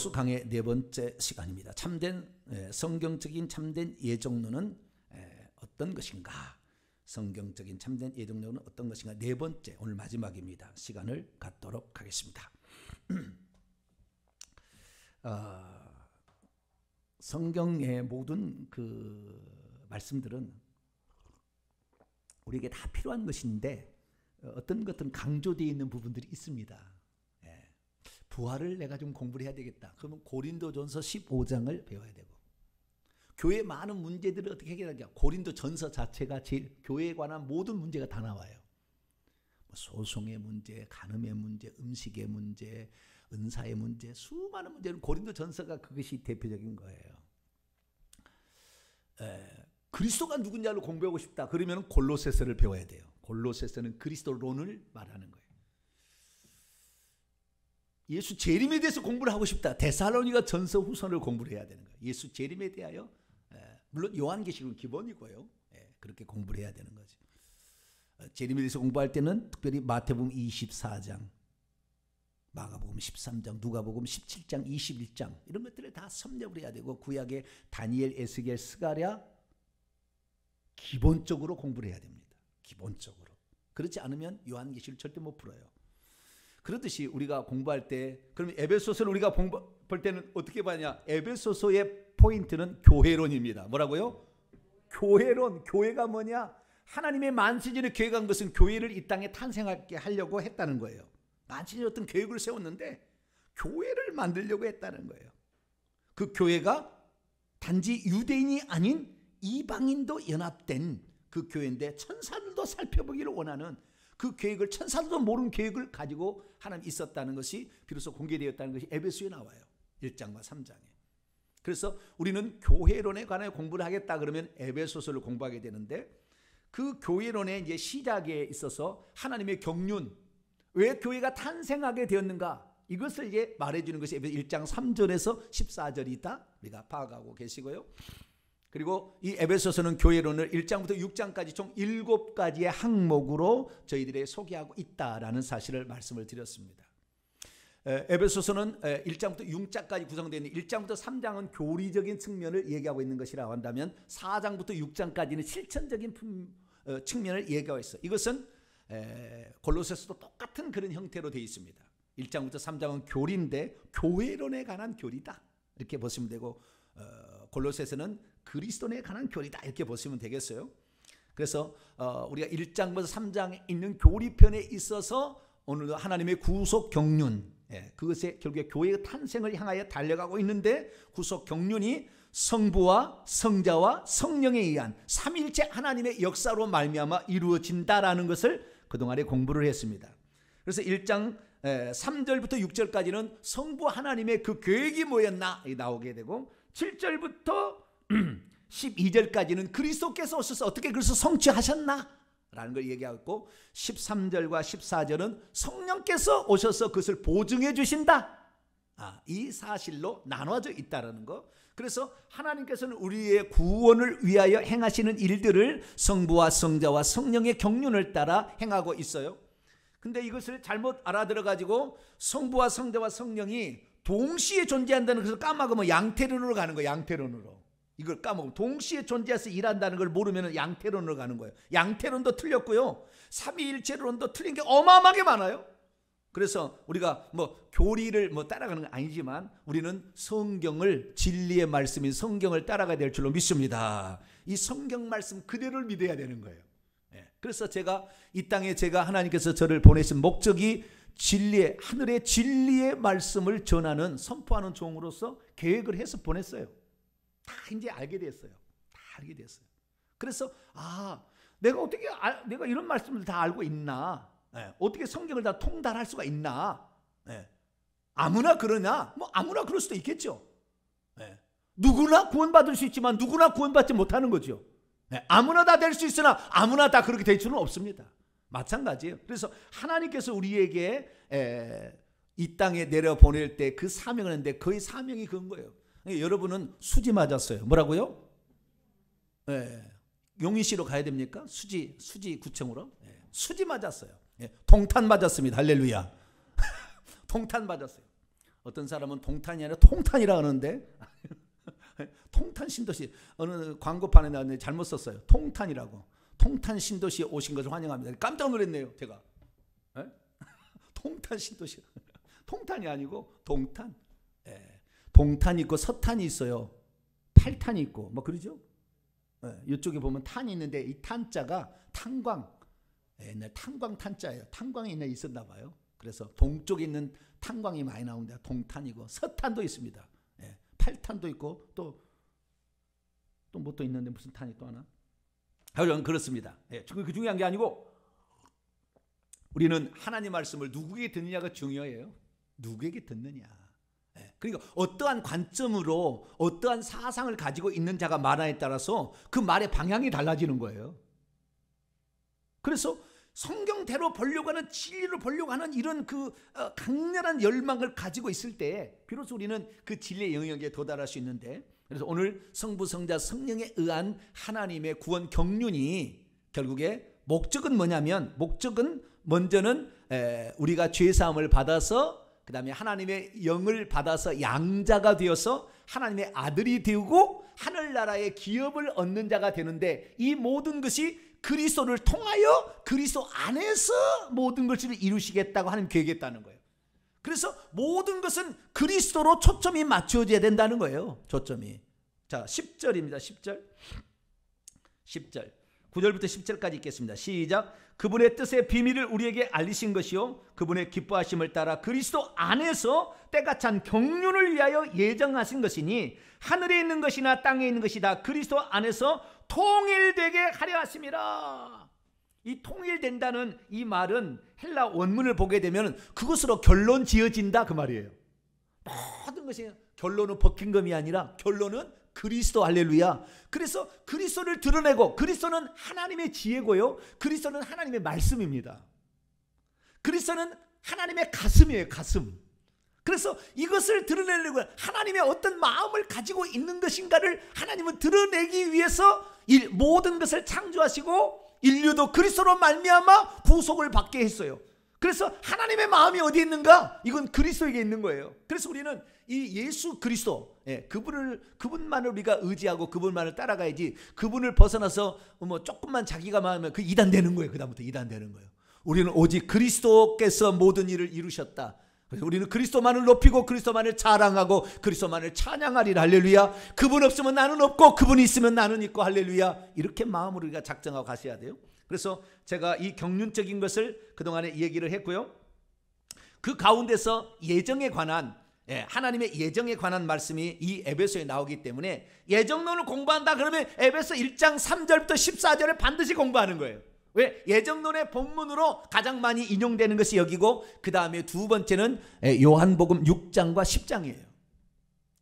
안달수 강의 네 번째 시간입니다. 성경적인 참된 예정론은 어떤 것인가? 성경적인 참된 예정론은 어떤 것인가? 네 번째, 오늘 마지막입니다. 시간을 갖도록 하겠습니다. 성경의 모든 그 말씀들은 우리에게 다 필요한 것인데 어떤 것들은 강조되어 있는 부분들이 있습니다. 부활을 내가 좀 공부를 해야 되겠다. 그러면 고린도전서 15장을 배워야 되고, 교회의 많은 문제들을 어떻게 해결하냐? 고린도전서 자체가 제일 교회에 관한 모든 문제가 다 나와요. 소송의 문제, 간음의 문제, 음식의 문제, 은사의 문제, 수많은 문제는 고린도전서가 그것이 대표적인 거예요. 그리스도가 누군지를 공부하고 싶다. 그러면 골로새서를 배워야 돼요. 골로새서는 그리스도론을 말하는 거예요. 예수 재림에 대해서 공부를 하고 싶다. 데살로니가 전서 후서를 공부를 해야 되는 거예요. 예수 재림에 대하여, 물론 요한계시록은 기본이고요. 그렇게 공부를 해야 되는 거죠. 재림에 대해서 공부할 때는 특별히 마태복음 24장, 마가복음 13장, 누가복음 17장, 21장 이런 것들을 다 섭렵을 해야 되고, 구약의 다니엘, 에스겔, 스가랴 기본적으로 공부를 해야 됩니다. 기본적으로. 그렇지 않으면 요한계시를 절대 못 풀어요. 그렇듯이 우리가 공부할 때, 그럼 에베소서를 우리가 볼 때는 어떻게 봐냐? 에베소서의 포인트는 교회론입니다. 뭐라고요? 교회론. 교회가 뭐냐? 하나님의 만세전에 교회가 한 것은 교회를 이 땅에 탄생하게 하려고 했다는 거예요. 만세전에 어떤 계획을 세웠는데 교회를 만들려고 했다는 거예요. 그 교회가 단지 유대인이 아닌 이방인도 연합된 그 교회인데, 천사들도 살펴보기를 원하는 그 계획을, 천사들도 모르는 계획을 가지고 하나님 있었다는 것이 비로소 공개되었다는 것이 에베소에 나와요. 1장과 3장에. 그래서 우리는 교회론에 관하여 공부를 하겠다 그러면 에베소서를 공부하게 되는데, 그 교회론의 이제 시작에 있어서 하나님의 경륜, 왜 교회가 탄생하게 되었는가, 이것을 이제 말해주는 것이 에베소 1장 3절에서 14절이다 우리가 파악하고 계시고요. 그리고 이 에베소서는 교회론을 1장부터 6장까지 총 7가지의 항목으로 저희들이 소개하고 있다라는 사실을 말씀을 드렸습니다. 에베소서는 1장부터 6장까지 구성되어 있는 1장부터 3장은 교리적인 측면을 얘기하고 있는 것이라고 한다면, 4장부터 6장까지는 실천적인 측면을 얘기하고 있어요. 이것은 골로새서도 똑같은 그런 형태로 되어 있습니다. 1장부터 3장은 교리인데 교회론에 관한 교리다 이렇게 보시면 되고, 골로새서는 그리스도에 관한 교리다 이렇게 보시면 되겠어요. 그래서 우리가 1장부터 3장에 있는 교리편에 있어서 오늘도 하나님의 구속 경륜, 그것에 결국에 교회의 탄생을 향하여 달려가고 있는데, 구속 경륜이 성부와 성자와 성령에 의한 삼위일체 하나님의 역사로 말미암아 이루어진다라는 것을 그동안에 공부를 했습니다. 그래서 1장 3절부터 6절까지는 성부 하나님의 그 계획이 뭐였나 나오게 되고, 7절부터 12절까지는 그리스도께서 오셔서 어떻게 그래서 성취하셨나 라는 걸 얘기하고, 13절과 14절은 성령께서 오셔서 그것을 보증해 주신다, 이 사실로 나눠져 있다는 거. 그래서 하나님께서는 우리의 구원을 위하여 행하시는 일들을 성부와 성자와 성령의 경륜을 따라 행하고 있어요. 근데 이것을 잘못 알아들어가지고 성부와 성자와 성령이 동시에 존재한다는 것을 까먹으면 양태론으로 가는 거예요. 양태론으로. 이걸 까먹으면 동시에 존재해서 일한다는 걸 모르면 양태론으로 가는 거예요. 양태론도 틀렸고요, 삼위일체론도 틀린 게 어마어마하게 많아요. 그래서 우리가 교리를 따라가는 건 아니지만, 우리는 성경을, 진리의 말씀인 성경을 따라가야 될 줄로 믿습니다. 이 성경 말씀 그대로를 믿어야 되는 거예요. 그래서 제가 이 땅에 하나님께서 저를 보내신 목적이 진리의, 하늘의 진리의 말씀을 전하는, 선포하는 종으로서 계획을 해서 보냈어요. 다 이제 알게 됐어요. 다 알게 됐어요. 그래서 내가 어떻게 내가 이런 말씀을 다 알고 있나? 어떻게 성경을 다 통달할 수가 있나? 아무나 그러냐? 아무나 그럴 수도 있겠죠. 누구나 구원받을 수 있지만 누구나 구원받지 못하는 거죠. 아무나 다 될 수 있으나 아무나 다 그렇게 될 수는 없습니다. 마찬가지예요. 그래서 하나님께서 우리에게 이 땅에 내려보낼 때 그 사명을 했는데, 거의 사명이 그런 거예요. 여러분은 수지 맞았어요. 뭐라고요? 용인시로 가야 됩니까? 수지 구청으로? 수지 맞았어요. 동탄 맞았습니다. 할렐루야. 동탄 맞았어요. 어떤 사람은 동탄이 아니라 통탄이라 하는데 통탄 신도시 어느 광고판에 나왔는데 잘못 썼어요. 통탄이라고. 통탄 신도시에 오신 것을 환영합니다. 깜짝 놀랐네요. 제가. 통탄 신도시. 통탄이 아니고 동탄. 동탄이 있고 서탄이 있어요. 팔탄이 있고 뭐 그러죠. 이쪽에 보면 탄이 있는데 이 탄자가 탄광. 옛날 탄광 탄자예요. 탄광이 옛날에 있었나 봐요. 그래서 동쪽에 있는 탄광이 많이 나오는데 동탄이고 서탄도 있습니다. 팔탄도 있고 또 뭐 또 있는데 무슨 탄이 또 하나? 하여간 그렇습니다. 그 중요한 게 아니고 우리는 하나님 말씀을 누구에게 듣느냐가 중요해요. 누구에게 듣느냐. 그러니까 어떠한 관점으로 어떠한 사상을 가지고 있는 자가 말하에 따라서 그 말의 방향이 달라지는 거예요. 그래서 성경대로 보려고 하는 진리로 보려고 하는 이런 그 강렬한 열망을 가지고 있을 때 비로소 우리는 그 진리의 영역에 도달할 수 있는데, 그래서 오늘 성부 성자 성령에 의한 하나님의 구원 경륜이 결국에 목적은 뭐냐면, 목적은 먼저는 우리가 죄사함을 받아서 그 다음에 하나님의 영을 받아서 양자가 되어서 하나님의 아들이 되고 하늘나라의 기업을 얻는 자가 되는데, 이 모든 것이 그리스도를 통하여 그리스도 안에서 모든 것을 이루시겠다고 하나님 계획했다는 거예요. 그래서 모든 것은 그리스도로 초점이 맞춰져야 된다는 거예요. 초점이. 자, 10절입니다. 10절 9절부터 10절까지 읽겠습니다. 시작. 그분의 뜻의 비밀을 우리에게 알리신 것이요 그분의 기뻐하심을 따라 그리스도 안에서 때가 찬 경륜을 위하여 예정하신 것이니, 하늘에 있는 것이나 땅에 있는 것이 다 그리스도 안에서 통일되게 하려 하심이라. 이 통일된다는 이 말은 헬라 원문을 보게 되면 그것으로 결론 지어진다 그 말이에요. 모든 것이 결론은 버킹엄이 아니라 결론은 그리스도. 할렐루야. 그래서 그리스도를 드러내고, 그리스도는 하나님의 지혜고요 그리스도는 하나님의 말씀입니다. 그리스도는 하나님의 가슴이에요. 가슴. 그래서 이것을 드러내려고 하나님의 어떤 마음을 가지고 있는 것인가를 하나님은 드러내기 위해서 모든 것을 창조하시고 인류도 그리스도로 말미암아 구속을 받게 했어요. 그래서 하나님의 마음이 어디에 있는가? 이건 그리스도에게 있는 거예요. 그래서 우리는 이 예수 그리스도, 그분만을 우리가 의지하고 그분만을 따라가야지, 그분을 벗어나서 뭐 조금만 자기가 마음에 그 이단되는 거예요. 그 다음부터 이단되는 거예요. 우리는 오직 그리스도께서 모든 일을 이루셨다. 그래서 우리는 그리스도만을 높이고 그리스도만을 자랑하고 그리스도만을 찬양하리라. 할렐루야. 그분 없으면 나는 없고 그분이 있으면 나는 있고. 할렐루야. 이렇게 마음으로 우리가 작정하고 가셔야 돼요. 그래서 제가 이 경륜적인 것을 그동안에 얘기를 했고요. 그 가운데서 예정에 관한, 하나님의 예정에 관한 말씀이 이 에베소에 나오기 때문에 예정론을 공부한다 그러면 에베소 1장 3절부터 14절을 반드시 공부하는 거예요. 왜? 예정론의 본문으로 가장 많이 인용되는 것이 여기고, 그 다음에 두 번째는 요한복음 6장과 10장이에요.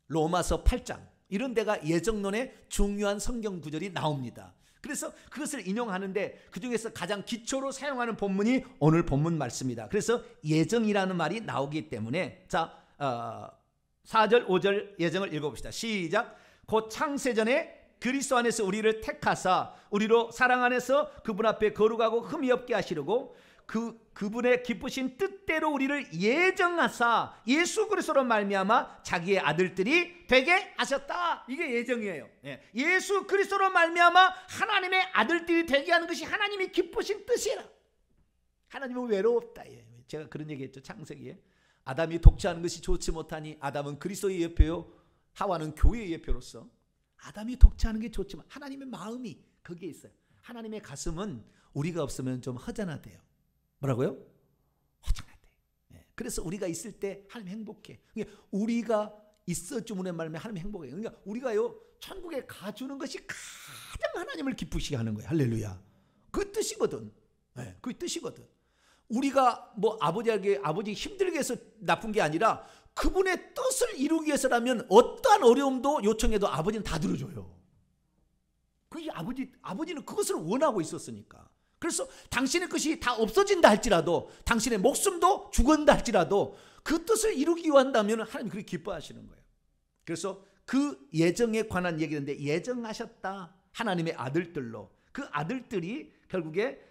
로마서 8장, 이런 데가 예정론의 중요한 성경 구절이 나옵니다. 그래서 그것을 인용하는데 그 중에서 가장 기초로 사용하는 본문이 오늘 본문 말씀입니다. 그래서 예정이라는 말이 나오기 때문에, 자, 4절 5절 예정을 읽어봅시다. 시작. 곧 창세전에 그리스도 안에서 우리를 택하사 우리로 사랑 안에서 그분 앞에 거룩하고 흠이 없게 하시려고 그분의 기쁘신 뜻대로 우리를 예정하사 예수 그리스도로 말미암아 자기의 아들들이 되게 하셨다. 이게 예정이에요. 예수 그리스도로 말미암아 하나님의 아들들이 되게 하는 것이 하나님이 기쁘신 뜻이라. 하나님은 외로웠다. 제가 그런 얘기했죠. 창세기에 아담이 독취하는 것이 좋지 못하니 아담은 그리스도의 예표요 하와는 교회의 예표로서 아담이 독취하는 게 좋지만 하나님의 마음이 거기에 있어요. 하나님의 가슴은 우리가 없으면 좀 허전하대요. 뭐라고요? 허전하대. 그래서 우리가 있을 때 하나님 행복해. 우리가 있어주문의 말면 하나님 행복해요. 그러니까 우리가요 천국에 가주는 것이 가장 하나님을 기쁘시게 하는 거예요. 할렐루야. 그 뜻이거든. 그 뜻이거든. 우리가 뭐 아버지 힘들게 해서 나쁜 게 아니라 그분의 뜻을 이루기 위해서라면 어떠한 어려움도 요청해도 아버지는 다 들어줘요. 그 아버지는 그것을 원하고 있었으니까. 그래서 당신의 것이 다 없어진다 할지라도, 당신의 목숨도 죽은다 할지라도 그 뜻을 이루기 위한다면 하나님 그렇게 기뻐하시는 거예요. 그래서 그 예정에 관한 얘기인데, 예정하셨다. 하나님의 아들들로. 그 아들들이 결국에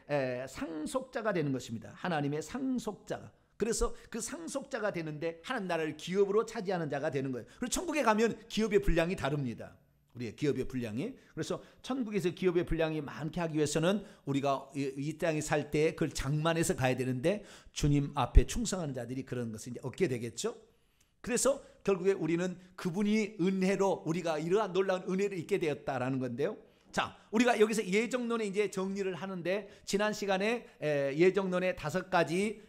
상속자가 되는 것입니다. 하나님의 상속자가. 그래서 그 상속자가 되는데 하나님 나라를 기업으로 차지하는 자가 되는 거예요. 그리고 천국에 가면 기업의 분량이 다릅니다. 우리의 기업의 분량이. 그래서 천국에서 기업의 분량이 많게 하기 위해서는 우리가 이 땅에 살 때 그걸 장만해서 가야 되는데 주님 앞에 충성하는 자들이 그런 것을 이제 얻게 되겠죠. 그래서 결국에 우리는 그분이 은혜로 우리가 이러한 놀라운 은혜를 잊게 되었다라는 건데요. 자, 우리가 여기서 예정론에 이제 정리를 하는데 지난 시간에 예정론의 5가지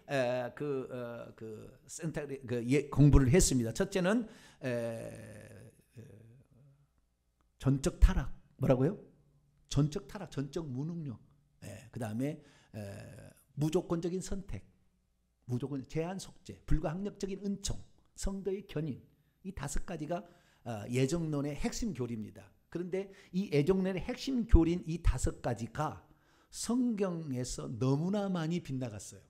공부를 했습니다. 첫째는 전적 타락, 뭐라고요? 전적 타락, 전적 무능력. 그 다음에 무조건적인 선택, 무조건 제한 속죄, 불가항력적인 은총, 성도의 견인. 이 5가지가 예정론의 핵심 교리입니다. 그런데 이 예정론의 핵심 교리인 이 5가지가 성경에서 너무나 많이 빗나갔어요.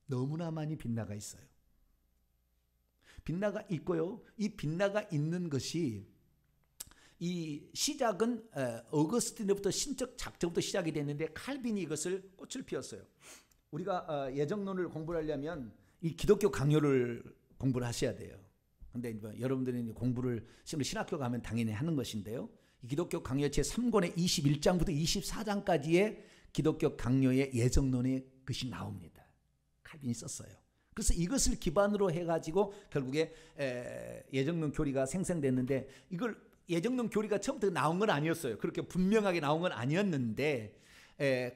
너무나 많이 빗나가 있어요. 빗나가 있고요. 이 빗나가 있는 것이 이 시작은 어거스틴으로부터 신적 작정부터 시작이 됐는데 칼빈이 이것을 꽃을 피웠어요. 우리가 예정론을 공부하려면 이 기독교 강요를 공부를 하셔야 돼요. 그런데 여러분들은 공부를 신학교 가면 당연히 하는 것인데요. 이 기독교 강요 제3권의 21장부터 24장까지의 기독교 강요의 예정론의 것이 나옵니다. 칼빈이 썼어요. 그래서 이것을 기반으로 해가지고 결국에 예정론 교리가 생성됐는데 이걸 예정론 교리가 처음부터 나온 건 아니었어요. 그렇게 분명하게 나온 건 아니었는데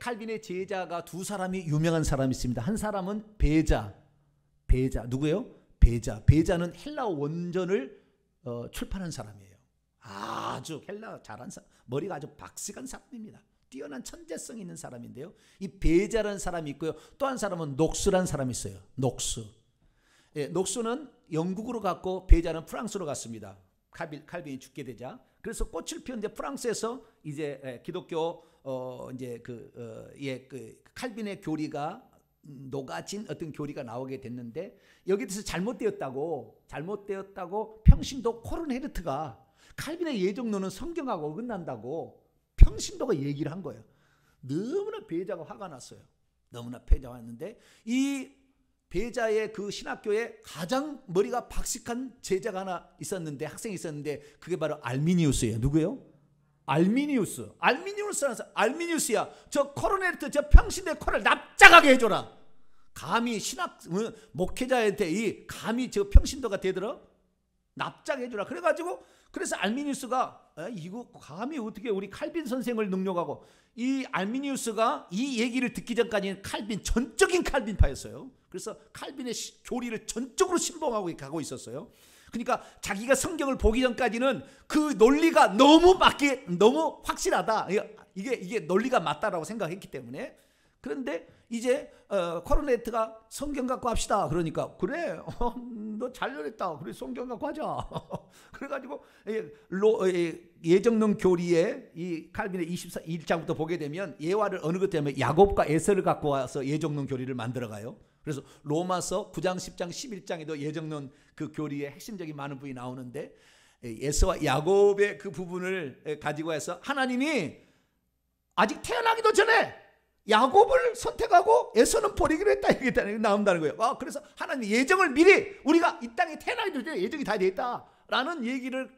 칼빈의 제자가 2사람이 유명한 사람이 있습니다. 한 사람은 베자 누구예요? 베자는 헬라어 원전을 출판한 사람이에요. 아주 헬라어 잘한 사람, 머리가 아주 박식한 사람입니다. 뛰어난 천재성 있는 사람인데요. 이 베자라는 사람이 있고요. 또 한 사람은 녹스라는 사람이 있어요. 녹스는 영국으로 갔고 베자는 프랑스로 갔습니다. 칼빈이 죽게 되자. 그래서 꽃을 피웠는데 프랑스에서 이제 기독교 칼빈의 교리가 녹아진 어떤 교리가 나오게 됐는데 여기에 대해서 잘못되었다고 평신도 코르네르트가 칼빈의 예정론은 성경하고 어긋난다고 평신도가 얘기를 한 거예요. 너무나 베자가 화가 났어요. 너무나 베자가 왔는데 이 베자의 그 신학교에 가장 머리가 박식한 제자가 하나 있었는데 학생이 있었는데 그게 바로 알미니우스예요. 누구예요? 알미니우스야. 저 코르네르트 저 평신도의 코를 납작하게 해줘라. 감히 신학 목회자한테 감히 저 평신도가 되더라. 납작해 해줘라. 그래서 알미니우스가 이거 감히 어떻게 우리 칼빈 선생을 능욕하고 이 알미니우스가 이 얘기를 듣기 전까지는 전적인 칼빈파였어요. 그래서 칼빈의 교리를 전적으로 신봉하고 가고 있었어요. 그러니까 자기가 성경을 보기 전까지는 그 논리가 너무 확실하다. 이게 논리가 맞다라고 생각했기 때문에. 그런데 이제 코르네트가 성경 갖고 합시다. 그러니까 그래 너 잘렸다. 그래 성경 갖고 하자. 그래가지고 예정론 교리에 이 칼빈의 21장부터 보게 되면 예화를 어느 것 때문에 야곱과 에서를 갖고 와서 예정론 교리를 만들어가요. 그래서 로마서 9장, 10장, 11장에도 예정론 그 교리의 핵심적인 많은 부분이 나오는데 에서와 야곱의 그 부분을 가지고 해서 하나님이 아직 태어나기도 전에 야곱을 선택하고 에서는 버리기로 했다 이게 나온다는 거예요. 그래서 하나님 예정을 미리 우리가 이 땅에 태어나기도 전에 예정이 다 되어 있다라는 얘기를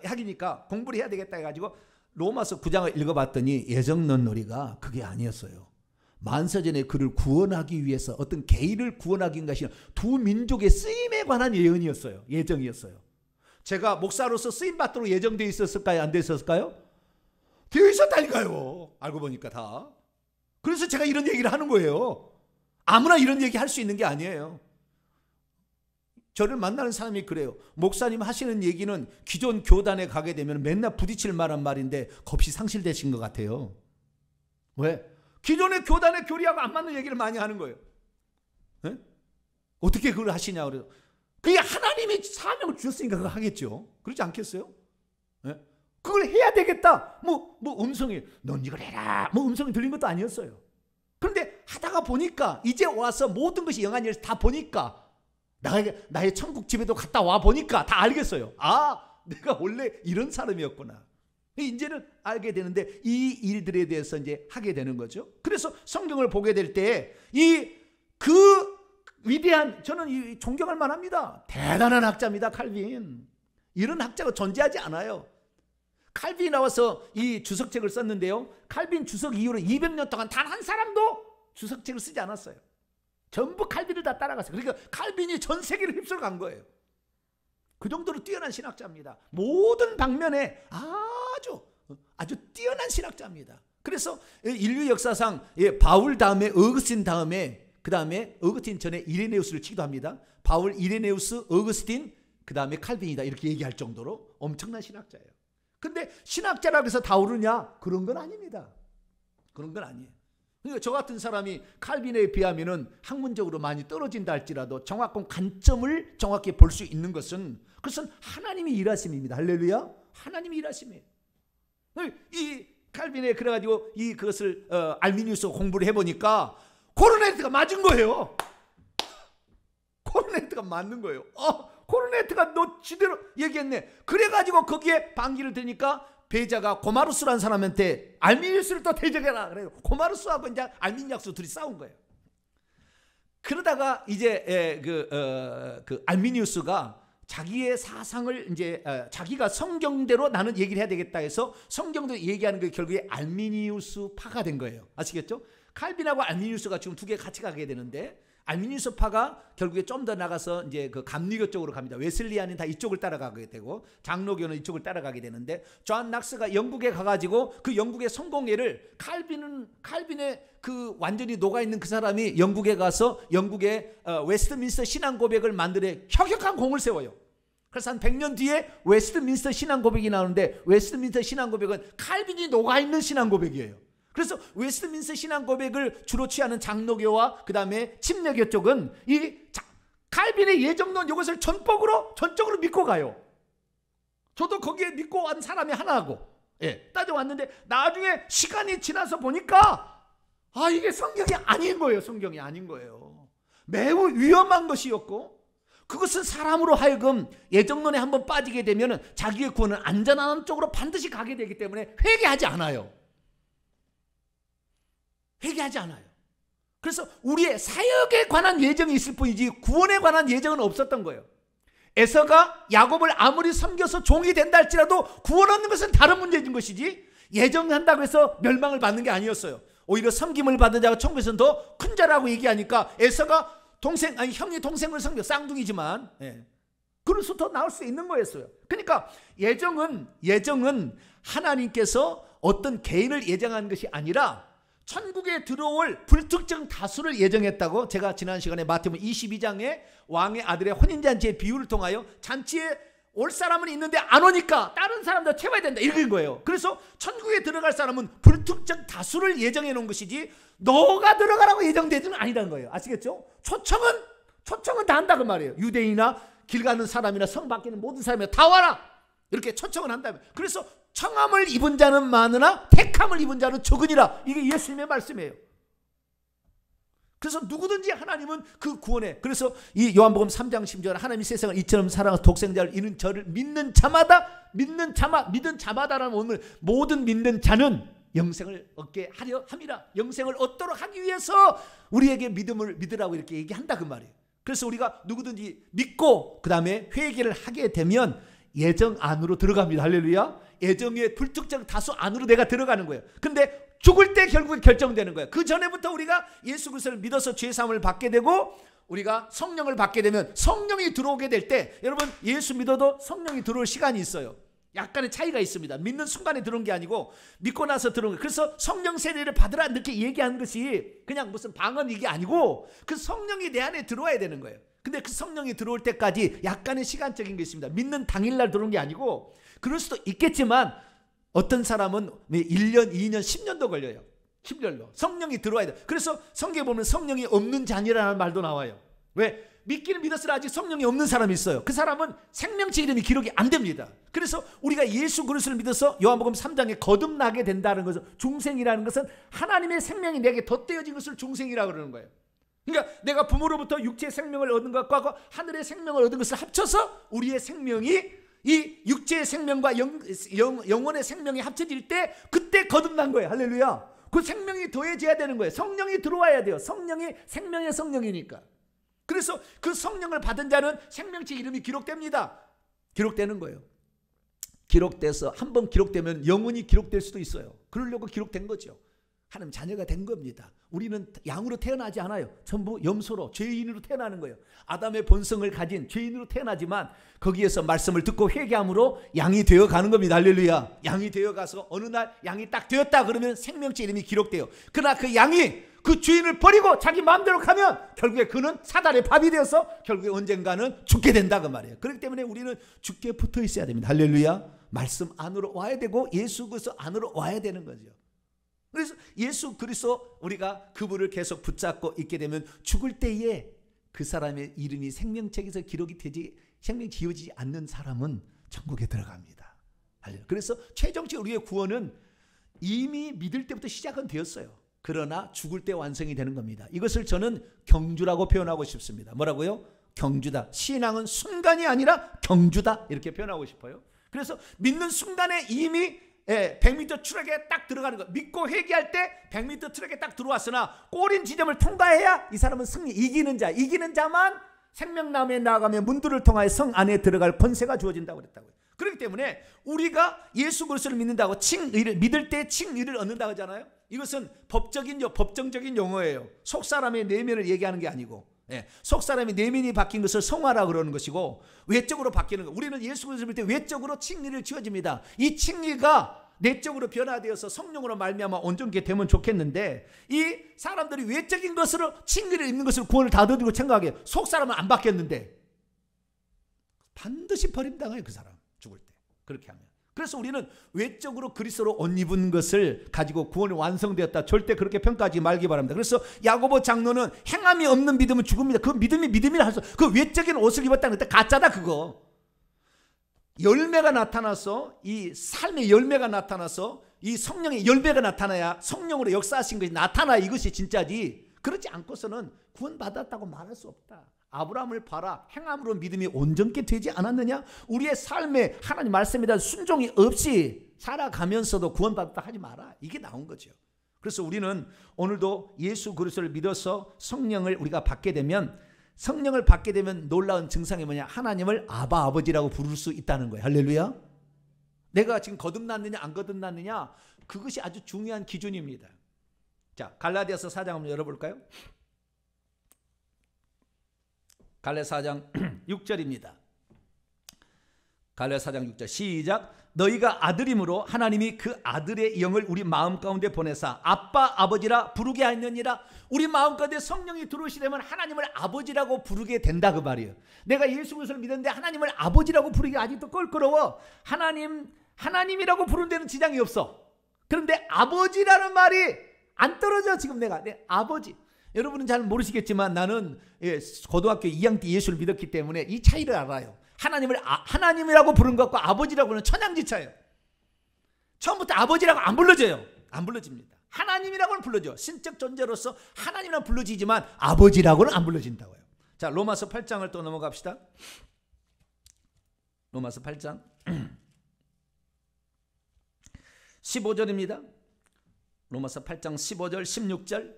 하기니까 공부를 해야 되겠다 해가지고 로마서 9장을 읽어봤더니 예정론 놀이가 그게 아니었어요. 만세전에 그를 구원하기 위해서 어떤 개인을 구원하기 위한 두 민족의 쓰임에 관한 예정이었어요. 제가 목사로서 쓰임 받도록 예정되어 있었을까요? 안 되어 있었을까요? 되어 있었다니까요. 알고 보니까 다. 그래서 제가 이런 얘기를 하는 거예요. 아무나 이런 얘기 할 수 있는 게 아니에요. 저를 만나는 사람이 그래요. 목사님 하시는 얘기는 기존 교단에 가게 되면 맨날 부딪힐 만한 말인데 겁이 상실되신 것 같아요. 왜? 기존의 교단의 교리하고 안 맞는 얘기를 많이 하는 거예요. 네? 어떻게 그걸 하시냐 그래서 그게 하나님이 사명을 주셨으니까 그거 하겠죠. 그렇지 않겠어요? 네? 그걸 해야 되겠다. 뭐 음성이 넌 이걸 해라. 음성이 들린 것도 아니었어요. 그런데 하다가 보니까 이제 와서 모든 것이 영안이 다 보니까 나의 천국 집에도 갔다 와 보니까 다 알겠어요. 내가 원래 이런 사람이었구나. 이제는 알게 되는데 이 일들에 대해서 이제 하게 되는 거죠. 그래서 성경을 보게 될 때 그 위대한, 저는 존경할 만합니다. 대단한 학자입니다, 칼빈. 이런 학자가 존재하지 않아요. 칼빈이 나와서 이 주석책을 썼는데요, 칼빈 주석 이후로 200년 동안 단 한 사람도 주석책을 쓰지 않았어요. 전부 칼빈을 다 따라갔어요. 그러니까 칼빈이 전 세계를 휩쓸어간 거예요. 그 정도로 뛰어난 신학자입니다. 모든 방면에 아주 뛰어난 신학자입니다. 그래서 인류 역사상 바울 다음에 어거스틴 다음에, 그 다음에 어거스틴 전에 이레네우스를 치기도 합니다. 바울, 이레네우스, 어거스틴, 그 다음에 칼빈이다, 이렇게 얘기할 정도로 엄청난 신학자예요. 근데 신학자라고 해서 다 오르냐? 그런 건 아닙니다. 그런 건 아니에요. 그러니까 저 같은 사람이 칼빈에 비하면은 학문적으로 많이 떨어진다 할지라도 정확한 관점을 정확히 볼 수 있는 것은, 그것은 하나님이 일하심입니다. 할렐루야. 하나님이 일하심이에요. 이 칼빈에 그래가지고 그것을 알미니우스 공부를 해보니까 코르네트가 맞은 거예요. 코르네트가 맞는 거예요. 코르네트가 너 지대로 얘기했네. 그래가지고 거기에 반기를 드니까 배자가 고마루스라는 사람한테 알미니우스를 또 대적해라 그래요. 고마루스하고 이제 알미니우스 둘이 싸운 거예요. 그러다가 이제 그 알미니우스가 자기의 사상을 이제 자기가 성경대로 나는 얘기를 해야 되겠다 해서 성경대로 얘기하는 게 결국에 알미니우스 파가 된 거예요. 아시겠죠? 칼빈하고 알미니우스가 지금 두 개 같이 가게 되는데, 알미니우스 파가 결국에 좀 더 나가서 이제 그 감리교 쪽으로 갑니다. 웨슬리안은 다 이쪽을 따라가게 되고 장로교는 이쪽을 따라가게 되는데, 존 낙스가 영국에 가가지고 그 영국의 성공회를 칼빈의 그 완전히 녹아있는 그 사람이 영국에 가서 영국의 웨스트민스터 신앙 고백을 만드는 혁혁한 공을 세워요. 그래서 한 100년 뒤에 웨스트민스터 신앙 고백이 나오는데, 웨스트민스터 신앙 고백은 칼빈이 녹아있는 신앙 고백이에요. 그래서 웨스트민스터 신앙 고백을 주로 취하는 장로교와 그 다음에 침례교 쪽은 이 칼빈의 예정론 이것을 전적으로 믿고 가요. 저도 거기에 믿고 온 사람이 하나고, 따져왔는데 나중에 시간이 지나서 보니까 이게 성경이 아닌 거예요. 성경이 아닌 거예요. 매우 위험한 것이었고, 그것은 사람으로 하여금 예정론에 한번 빠지게 되면 자기의 구원은 안전한 쪽으로 반드시 가게 되기 때문에 회개하지 않아요. 회개하지 않아요. 그래서 우리의 사역에 관한 예정이 있을 뿐이지 구원에 관한 예정은 없었던 거예요. 에서가 야곱을 아무리 섬겨서 종이 된다 할지라도 구원 얻는 것은 다른 문제인 것이지, 예정한다고 해서 멸망을 받는 게 아니었어요. 오히려 섬김을 받은 자가 천국에서는 더 큰 자라고 얘기하니까 에서가 형이 동생을 섬겨, 쌍둥이지만 그래서 더 나을 수 있는 거였어요. 그러니까 예정은 하나님께서 어떤 개인을 예정한 것이 아니라 천국에 들어올 불특정 다수를 예정했다고, 제가 지난 시간에 마태복음 22장에 왕의 아들의 혼인잔치의 비유를 통하여 잔치에 올 사람은 있는데 안 오니까 다른 사람도 채워야 된다, 이런 거예요. 그래서 천국에 들어갈 사람은 불특정 다수를 예정해 놓은 것이지 너가 들어가라고 예정되지는 아니라는 거예요. 아시겠죠? 초청은 다 한다 그 말이에요. 유대인이나 길 가는 사람이나 성 밖에 있는 모든 사람이 다 와라, 이렇게 초청을 한다면. 그래서 청함을 입은 자는 많으나 택함을 입은 자는 적으니라, 이게 예수님의 말씀이에요. 그래서 누구든지 하나님은 그 구원에, 그래서 이 요한복음 3장 10절 하나님이 세상을 이처럼 사랑하사 독생자를 이는 저를 믿는 자마다라는 오늘 모든 믿는 자는 영생을 얻게 하려 함이라. 영생을 얻도록 하기 위해서 우리에게 믿음을 믿으라고 이렇게 얘기한다 그 말이에요. 그래서 우리가 누구든지 믿고 그 다음에 회개를 하게 되면 예정 안으로 들어갑니다. 할렐루야. 예정의 불특정 다수 안으로 내가 들어가는 거예요. 근데 죽을 때 결국은 결정되는 거예요. 그 전에부터 우리가 예수 그리스도를 믿어서 죄사함을 받게 되고 우리가 성령을 받게 되면, 성령이 들어오게 될 때, 여러분 예수 믿어도 성령이 들어올 시간이 있어요. 약간의 차이가 있습니다. 믿는 순간에 들어온 게 아니고 믿고 나서 들어온 거예요. 그래서 성령 세례를 받으라 이렇게 얘기하는 것이 그냥 무슨 방언 이게 아니고 그 성령이 내 안에 들어와야 되는 거예요. 근데 그 성령이 들어올 때까지 약간의 시간적인 게 있습니다. 믿는 당일날 들어온 게 아니고, 그럴 수도 있겠지만 어떤 사람은 1년, 2년, 10년도 걸려요. 10년로 성령이 들어와야 돼요. 그래서 성경에 보면 성령이 없는 자녀라는 말도 나와요. 왜? 믿기는 믿었으나 아직 성령이 없는 사람이 있어요. 그 사람은 생명체 이름이 기록이 안 됩니다. 그래서 우리가 예수 그리스도를 믿어서 요한복음 3장에 거듭나게 된다는 것은, 중생이라는 것은 하나님의 생명이 내게 덧대어진 것을 중생이라고 그러는 거예요. 그러니까 내가 부모로부터 육체의 생명을 얻은 것과 하늘의 생명을 얻은 것을 합쳐서 우리의 생명이 이 육체의 생명과 영혼의 생명이 합쳐질 때 그때 거듭난 거예요. 할렐루야. 그 생명이 더해져야 되는 거예요. 성령이 들어와야 돼요. 성령이 생명의 성령이니까. 그래서 그 성령을 받은 자는 생명체 이름이 기록됩니다. 기록되는 거예요. 기록돼서 한번 기록되면 영원히 기록될 수도 있어요. 그러려고 기록된 거죠. 하나님 자녀가 된 겁니다. 우리는 양으로 태어나지 않아요. 전부 염소로 죄인으로 태어나는 거예요. 아담의 본성을 가진 죄인으로 태어나지만 거기에서 말씀을 듣고 회개함으로 양이 되어가는 겁니다. 할렐루야. 양이 되어가서 어느 날 양이 딱 되었다 그러면 생명체 이름이 기록돼요. 그러나 그 양이 그 주인을 버리고 자기 마음대로 가면 결국에 그는 사단의 밥이 되어서 결국에 언젠가는 죽게 된다 그 말이에요. 그렇기 때문에 우리는 주께 붙어 있어야 됩니다. 할렐루야. 말씀 안으로 와야 되고 예수 그리스도 안으로 와야 되는 거죠. 그래서 예수 그리스도 우리가 그분을 계속 붙잡고 있게 되면 죽을 때에 그 사람의 이름이 생명책에서 기록이 되지 생명이 지어지지 않는 사람은 천국에 들어갑니다. 그래서 최종적으로 우리의 구원은 이미 믿을 때부터 시작은 되었어요. 그러나 죽을 때 완성이 되는 겁니다. 이것을 저는 경주라고 표현하고 싶습니다. 뭐라고요? 경주다. 신앙은 순간이 아니라 경주다 이렇게 표현하고 싶어요. 그래서 믿는 순간에 이미 100m 트랙에 딱 들어가는 거. 믿고 회개할 때 100m 트랙에 딱 들어왔으나 꼬린 지점을 통과해야 이 사람은 승리, 이기는 자만 생명나무에 나아가며 문들을 통하여 성 안에 들어갈 권세가 주어진다고 그랬다고요. 그렇기 때문에 우리가 예수 그리스도를 믿는다고 칭의를 믿을 때 칭의를 얻는다고 하잖아요. 이것은 법정적인 용어예요. 속사람의 내면을 얘기하는 게 아니고 속사람의 내면이 바뀐 것을 성화라 그러는 것이고 외적으로 바뀌는 것. 우리는 예수 그리스도를 믿을 때 외적으로 칭의를 지어집니다. 이 칭의가 내적으로 변화되어서 성령으로 말미암아 온전케 되면 좋겠는데 이 사람들이 외적인 것으로 칭의를 입는 것을 구원을 다 얻어들고 생각해요. 속사람은 안 바뀌었는데 반드시 버림당해요. 그 사람 죽을 때 그렇게 하면. 그래서 우리는 외적으로 그리스도로 옷 입은 것을 가지고 구원이 완성되었다. 절대 그렇게 평가하지 말기 바랍니다. 그래서 야고보 장로는 행함이 없는 믿음은 죽음이다. 그 믿음이 믿음이라 할 수. 그 외적인 옷을 입었다는 것 가짜다 그거. 열매가 나타나서 이 삶의 열매가 나타나서 이 성령의 열매가 나타나야 성령으로 역사하신 것이 나타나야 이것이 진짜지. 그렇지 않고서는 구원받았다고 말할 수 없다. 아브라함을 봐라. 행함으로 믿음이 온전케 되지 않았느냐? 우리의 삶에 하나님 말씀에 대한 순종이 없이 살아가면서도 구원받았다 하지 마라. 이게 나온 거죠. 그래서 우리는 오늘도 예수 그리스도를 믿어서 성령을 우리가 받게 되면 성령을 받게 되면 놀라운 증상이 뭐냐? 하나님을 아바 아버지라고 부를 수 있다는 거예요. 할렐루야. 내가 지금 거듭났느냐 안 거듭났느냐 그것이 아주 중요한 기준입니다. 자, 갈라디아서 4장 한번 열어볼까요? 갈라디아 4장 6절입니다. 갈라디아 4장 6절 시작. 너희가 아들임으로 하나님이 그 아들의 영을 우리 마음 가운데 보내사 아빠 아버지라 부르게 하였느니라. 우리 마음 가운데 성령이 들어오시려면 하나님을 아버지라고 부르게 된다 그 말이에요. 내가 예수 그리스도를 믿었는데 하나님을 아버지라고 부르기 아직도 껄끄러워. 하나님이라고 부르는 데는 지장이 없어. 그런데 아버지라는 말이 안 떨어져. 지금 내가 내 아버지. 여러분은 잘 모르시겠지만 나는 고등학교 2학년 때 예수를 믿었기 때문에 이 차이를 알아요. 하나님을 하나님이라고 부르는 것과 아버지라고 하는 천양지차예요. 처음부터 아버지라고 안 불러져요. 안 불러집니다. 하나님이라고는 불러져. 신적 존재로서 하나님이라고 불러지지만 아버지라고는 안 불러진다고요. 자, 로마서 8장을 또 넘어갑시다. 로마서 8장 15절입니다. 로마서 8장 15절 16절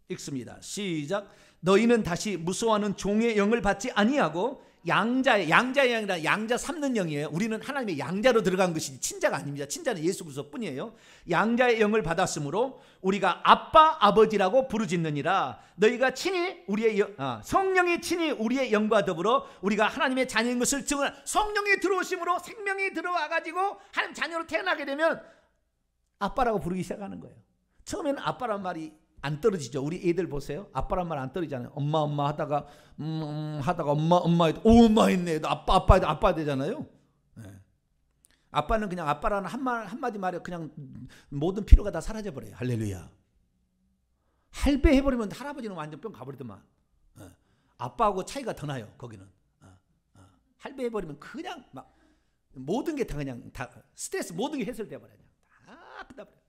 읽습니다. 시작. 너희는 다시 무서워하는 종의 영을 받지 아니하고 양자의 영이라 양자 삼는 영이에요. 우리는 하나님의 양자로 들어간 것이지 친자가 아닙니다. 친자는 예수 그리스도 뿐이에요. 양자의 영을 받았으므로 우리가 아빠 아버지라고 부르짖느니라. 너희가 친히 우리의 성령이 친히 우리의 영과 더불어 우리가 하나님의 자녀인 것을 증언. 성령이 들어오심으로 생명이 들어와 가지고 하나님 자녀로 태어나게 되면 아빠라고 부르기 시작하는 거예요. 처음에는 아빠란 말이 안 떨어지죠. 우리 애들 보세요. 아빠란 말 안 떨어지잖아요. 엄마 하다가 엄마 해도 엄마 했네. 아빠 되잖아요. 네. 아빠는 그냥 아빠라는 한마디 말에 그냥 모든 필요가 다 사라져 버려요. 할렐루야. 할배 해버리면 할아버지는 완전 뿅 가버리더만. 네. 아빠하고 차이가 더 나요. 거기는. 할배 해버리면 그냥 막 모든 게 다 그냥 다 스트레스 모든 게 해소돼 버려요. 다 끝나버려요.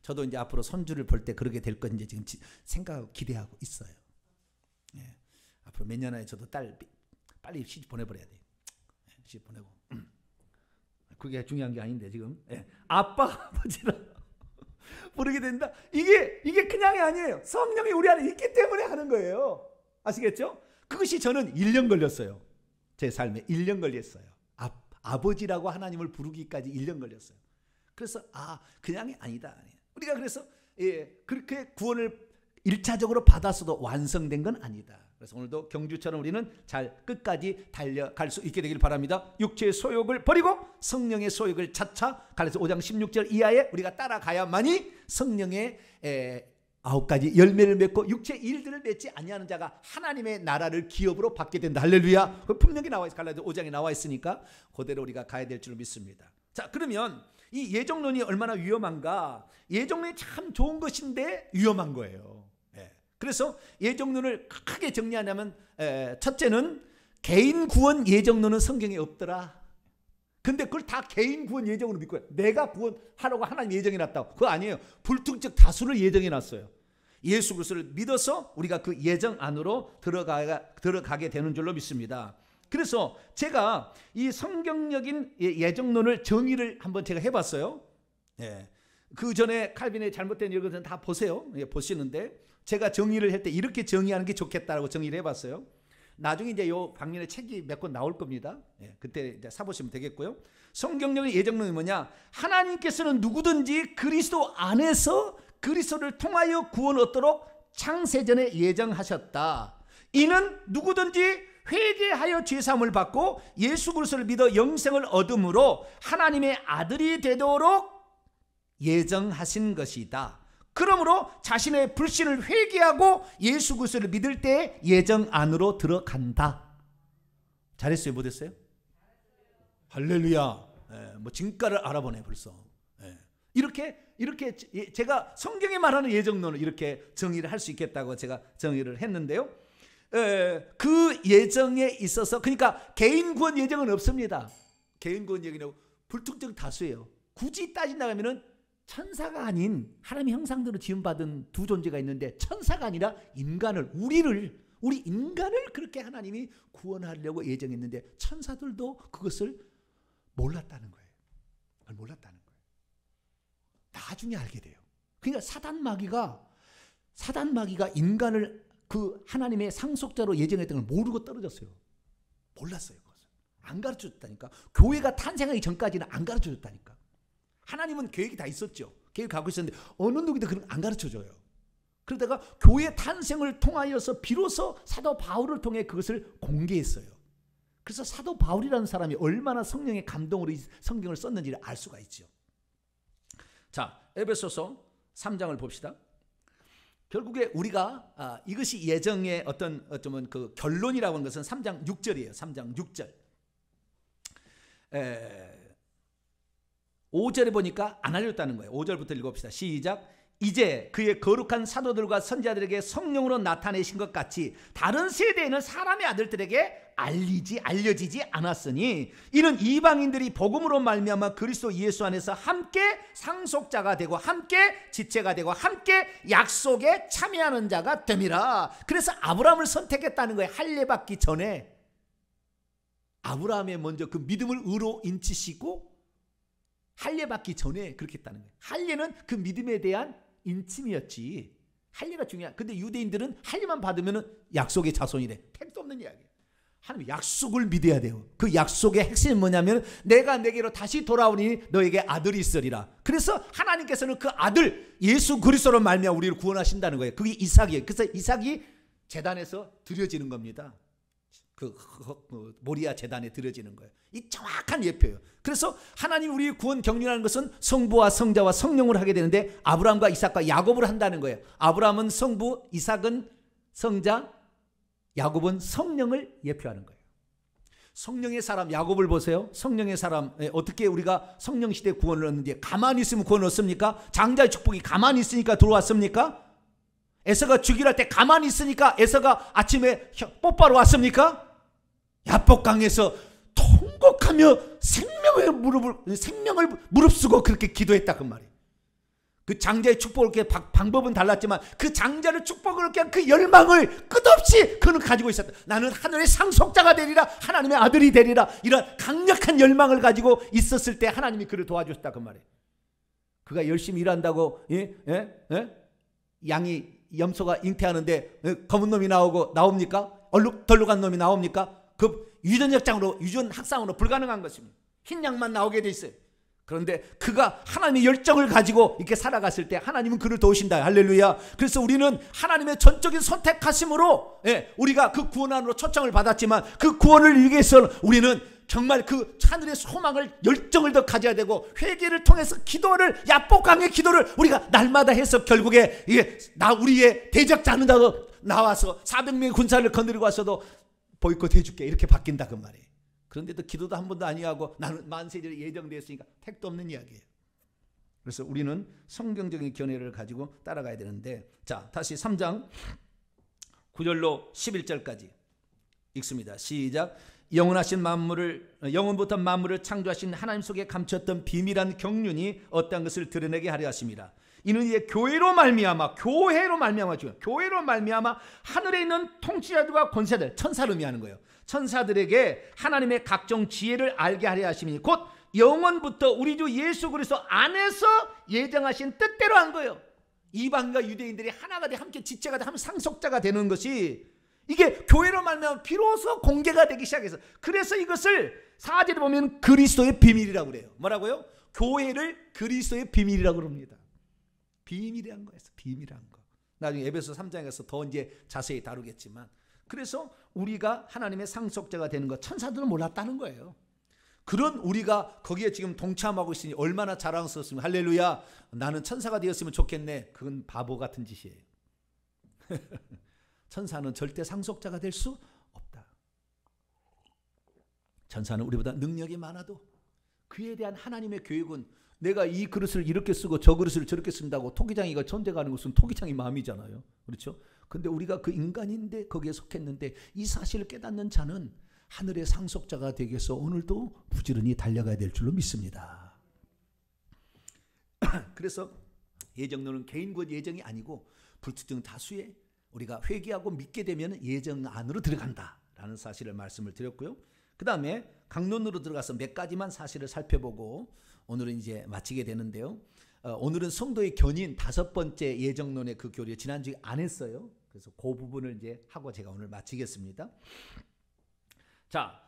저도 이제 앞으로 손주를 볼 때 그렇게 될 건 이제 지금 생각하고 기대하고 있어요. 예. 앞으로 몇 년 안에 저도 딸 빨리 시집 보내버려야 돼요. 시집 보내고. 그게 중요한 게 아닌데 지금 아빠 아버지라 부르게 된다. 이게 그냥이 아니에요. 성령이 우리 안에 있기 때문에 하는 거예요. 아시겠죠? 그것이 저는 1년 걸렸어요. 제 삶에 1년 걸렸어요. 아버지라고 하나님을 부르기까지 1년 걸렸어요. 그래서 그냥이 아니다. 우리가 그래서 그렇게 구원을 1차적으로 받았어도 완성된 건 아니다. 그래서 오늘도 경주처럼 우리는 잘 끝까지 달려갈 수 있게 되길 바랍니다. 육체의 소욕을 버리고 성령의 소욕을 차차 갈라디아서 5장 16절 이하에 우리가 따라가야만이 성령의 9가지 열매를 맺고 육체의 일들을 맺지 아니하는 자가 하나님의 나라를 기업으로 받게 된다. 할렐루야. 분명히 나와 있어요. 갈라디아서 5장에 나와 있으니까 그대로 우리가 가야 될 줄 믿습니다. 자, 그러면 이 예정론이 얼마나 위험한가? 예정론이 참 좋은 것인데 위험한 거예요. 그래서 예정론을 크게 정리하냐면 첫째는 개인 구원 예정론은 성경에 없더라. 근데 그걸 다 개인 구원 예정으로 믿고 내가 구원하라고 하나님 예정해 놨다고. 그거 아니에요. 불특정 다수를 예정해 놨어요. 예수 그리스도를 믿어서 우리가 그 예정 안으로 들어가게 되는 줄로 믿습니다. 그래서 제가 이 성경적인 예정론을 정의를 한번 제가 해봤어요. 그 전에 칼빈의 잘못된 이것은 다 보세요. 보시는데 제가 정의를 할 때 이렇게 정의하는 게 좋겠다라고 정의를 해봤어요. 나중에 이제 요 강연의 책이 몇 권 나올 겁니다. 그때 이제 사보시면 되겠고요. 성경적인 예정론이 뭐냐? 하나님께서는 누구든지 그리스도 안에서 그리스도를 통하여 구원 얻도록 창세전에 예정하셨다. 이는 누구든지 회개하여 죄사함을 받고 예수 그리스도를 믿어 영생을 얻음으로 하나님의 아들이 되도록 예정하신 것이다. 그러므로 자신의 불신을 회개하고 예수 그리스도를 믿을 때 예정 안으로 들어간다. 잘했어요? 못했어요? 할렐루야. 뭐 진가를 알아보네 벌써. 이렇게 제가 성경에 말하는 예정론을 이렇게 정의를 할 수 있겠다고 제가 정의를 했는데요. 그 예정에 있어서 그러니까 개인 구원 예정은 없습니다. 개인 구원 예정은 불특정 다수예요. 굳이 따진다면은 천사가 아닌 하나님의 형상대로 지음받은 두 존재가 있는데 천사가 아니라 우리 인간을 그렇게 하나님이 구원하려고 예정했는데 천사들도 그것을 몰랐다는 거예요. 그걸 몰랐다는 거예요. 나중에 알게 돼요. 그러니까 사단 마귀가 인간을 그 하나님의 상속자로 예정했던 걸 모르고 떨어졌어요. 몰랐어요. 그것을. 안 가르쳐줬다니까. 교회가 탄생하기 전까지는 안 가르쳐줬다니까. 하나님은 계획이 다 있었죠. 계획을 갖고 있었는데 어느 누구도 그런 거 안 가르쳐줘요. 그러다가 교회 탄생을 통하여서 비로소 사도 바울을 통해 그것을 공개했어요. 그래서 사도 바울이라는 사람이 얼마나 성령의 감동으로 이 성경을 썼는지를 알 수가 있죠. 자, 에베소서 3장을 봅시다. 결국에 우리가 이것이 예정의 어쩌면 그 결론이라고 하는 것은 3장 6절이에요. 3장 6절. 5절에 보니까 안 알렸다는 거예요. 5절부터 읽어봅시다. 시작. 이제 그의 거룩한 사도들과 선지자들에게 성령으로 나타내신 것 같이 다른 세대에는 사람의 아들들에게 알려지지 않았으니 이는 이방인들이 복음으로 말미암아 그리스도 예수 안에서 함께 상속자가 되고 함께 지체가 되고 함께 약속에 참여하는 자가 됨이라. 그래서 아브라함을 선택했다는 거예요. 할례 받기 전에 아브라함의 먼저 그 믿음을 의로 인치시고 할례 받기 전에 그렇게 했다는 거예요. 할례는 그 믿음에 대한 인침이었지. 할례가 중요한. 근데 유대인들은 할례만 받으면 약속의 자손이래. 택도 없는 이야기예요. 하나님 약속을 믿어야 돼요. 그 약속의 핵심은 뭐냐면 내가 내게로 다시 돌아오니 너에게 아들이 있으리라. 그래서 하나님께서는 그 아들 예수 그리스도로 말미암아 우리를 구원하신다는 거예요. 그게 이삭이에요. 그래서 이삭이 제단에서 드려지는 겁니다. 그 모리아 제단에 드려지는 거예요. 이 정확한 예표예요. 그래서 하나님 우리 구원 경륜하는 것은 성부와 성자와 성령으로 하게 되는데 아브라함과 이삭과 야곱을 한다는 거예요. 아브라함은 성부, 이삭은 성자, 야곱은 성령을 예표하는 거예요. 성령의 사람 야곱을 보세요. 성령의 사람 어떻게 우리가 성령 시대 구원을 얻는지. 가만히 있으면 구원을 얻습니까? 장자의 축복이 가만히 있으니까 들어왔습니까? 에서가 죽이라 할 때 가만히 있으니까 에서가 아침에 뽀빠로 왔습니까? 야복강에서 통곡하며 생명을 무릅쓰고 그렇게 기도했다 그 말이에요. 그 장자의 축복을 이렇게 방법은 달랐지만 그 장자를 축복을 그냥 그 열망을 끝없이 그는 가지고 있었다. 나는 하늘의 상속자가 되리라. 하나님의 아들이 되리라. 이런 강력한 열망을 가지고 있었을 때 하나님이 그를 도와주셨다 그 말이에요. 그가 열심히 일한다고 양이 염소가 잉태하는데 검은 놈이 나옵니까? 얼룩덜룩한 놈이 나옵니까? 그 유전학상으로 불가능한 것입니다. 흰 양만 나오게 돼 있어요. 그런데 그가 하나님의 열정을 가지고 이렇게 살아갔을 때 하나님은 그를 도우신다. 할렐루야. 그래서 우리는 하나님의 전적인 선택하심으로 우리가 그 구원 안으로 초청을 받았지만 그 구원을 위해서 우리는 정말 그 하늘의 소망을 열정을 더 가져야 되고 회개를 통해서 기도를 야복강의 기도를 우리가 날마다 해서 결국에 우리의 대적자는 나와서 400명의 군사를 건드리고 와서도 보이콧 해줄게 이렇게 바뀐다 그 말이에요. 그런데도 기도도 한 번도 아니하고 나는 만세절에 예정되었으니까 택도 없는 이야기예요. 그래서 우리는 성경적인 견해를 가지고 따라가야 되는데, 자 다시 3장 9절로 11절까지 읽습니다. 시작. 영원하신 영원부터 만물을 창조하신 하나님 속에 감췄던 비밀한 경륜이 어떠한 것을 드러내게 하려 하심이라. 이는 이제 교회로 말미암아 하늘에 있는 통치자들과 권세들, 천사를 의미하는 거예요. 천사들에게 하나님의 각종 지혜를 알게 하려 하심이니 곧 영원부터 우리 주 예수 그리스도 안에서 예정하신 뜻대로 한 거예요. 이방과 유대인들이 하나가 돼 함께 지체가 돼 함께 상속자가 되는 것이 이게 교회로 말미암아 비로소 공개가 되기 시작해서, 그래서 이것을 4절에 보면 그리스도의 비밀이라고 그래요. 뭐라고요? 교회를 그리스도의 비밀이라고 그럽니다. 비밀이란 거예요. 비밀이란 거. 나중에 에베소 3장에서 더 이제 자세히 다루겠지만, 그래서 우리가 하나님의 상속자가 되는 것 천사들은 몰랐다는 거예요. 그런 우리가 거기에 지금 동참하고 있으니 얼마나 자랑스럽습니까? 할렐루야. 나는 천사가 되었으면 좋겠네. 그건 바보 같은 짓이에요. 천사는 절대 상속자가 될 수 없다. 천사는 우리보다 능력이 많아도 그에 대한 하나님의 계획은, 내가 이 그릇을 이렇게 쓰고 저 그릇을 저렇게 쓴다고 토기장이가 전대가는 것은 토기장이 마음이잖아요. 그렇죠? 근데 우리가 그 인간인데 거기에 속했는데 이 사실을 깨닫는 자는 하늘의 상속자가 되기 위해서 오늘도 부지런히 달려가야 될 줄로 믿습니다. 그래서 예정론은 개인 구원 예정이 아니고 불특정 다수의 우리가 회개하고 믿게 되면 예정 안으로 들어간다라는 사실을 말씀을 드렸고요. 그 다음에 강론으로 들어가서 몇 가지만 사실을 살펴보고 오늘은 이제 마치게 되는데요. 오늘은 성도의 견인 5번째 예정론의 그 교리 지난주에 안 했어요. 그래서 그 부분을 이제 하고 제가 오늘 마치겠습니다. 자,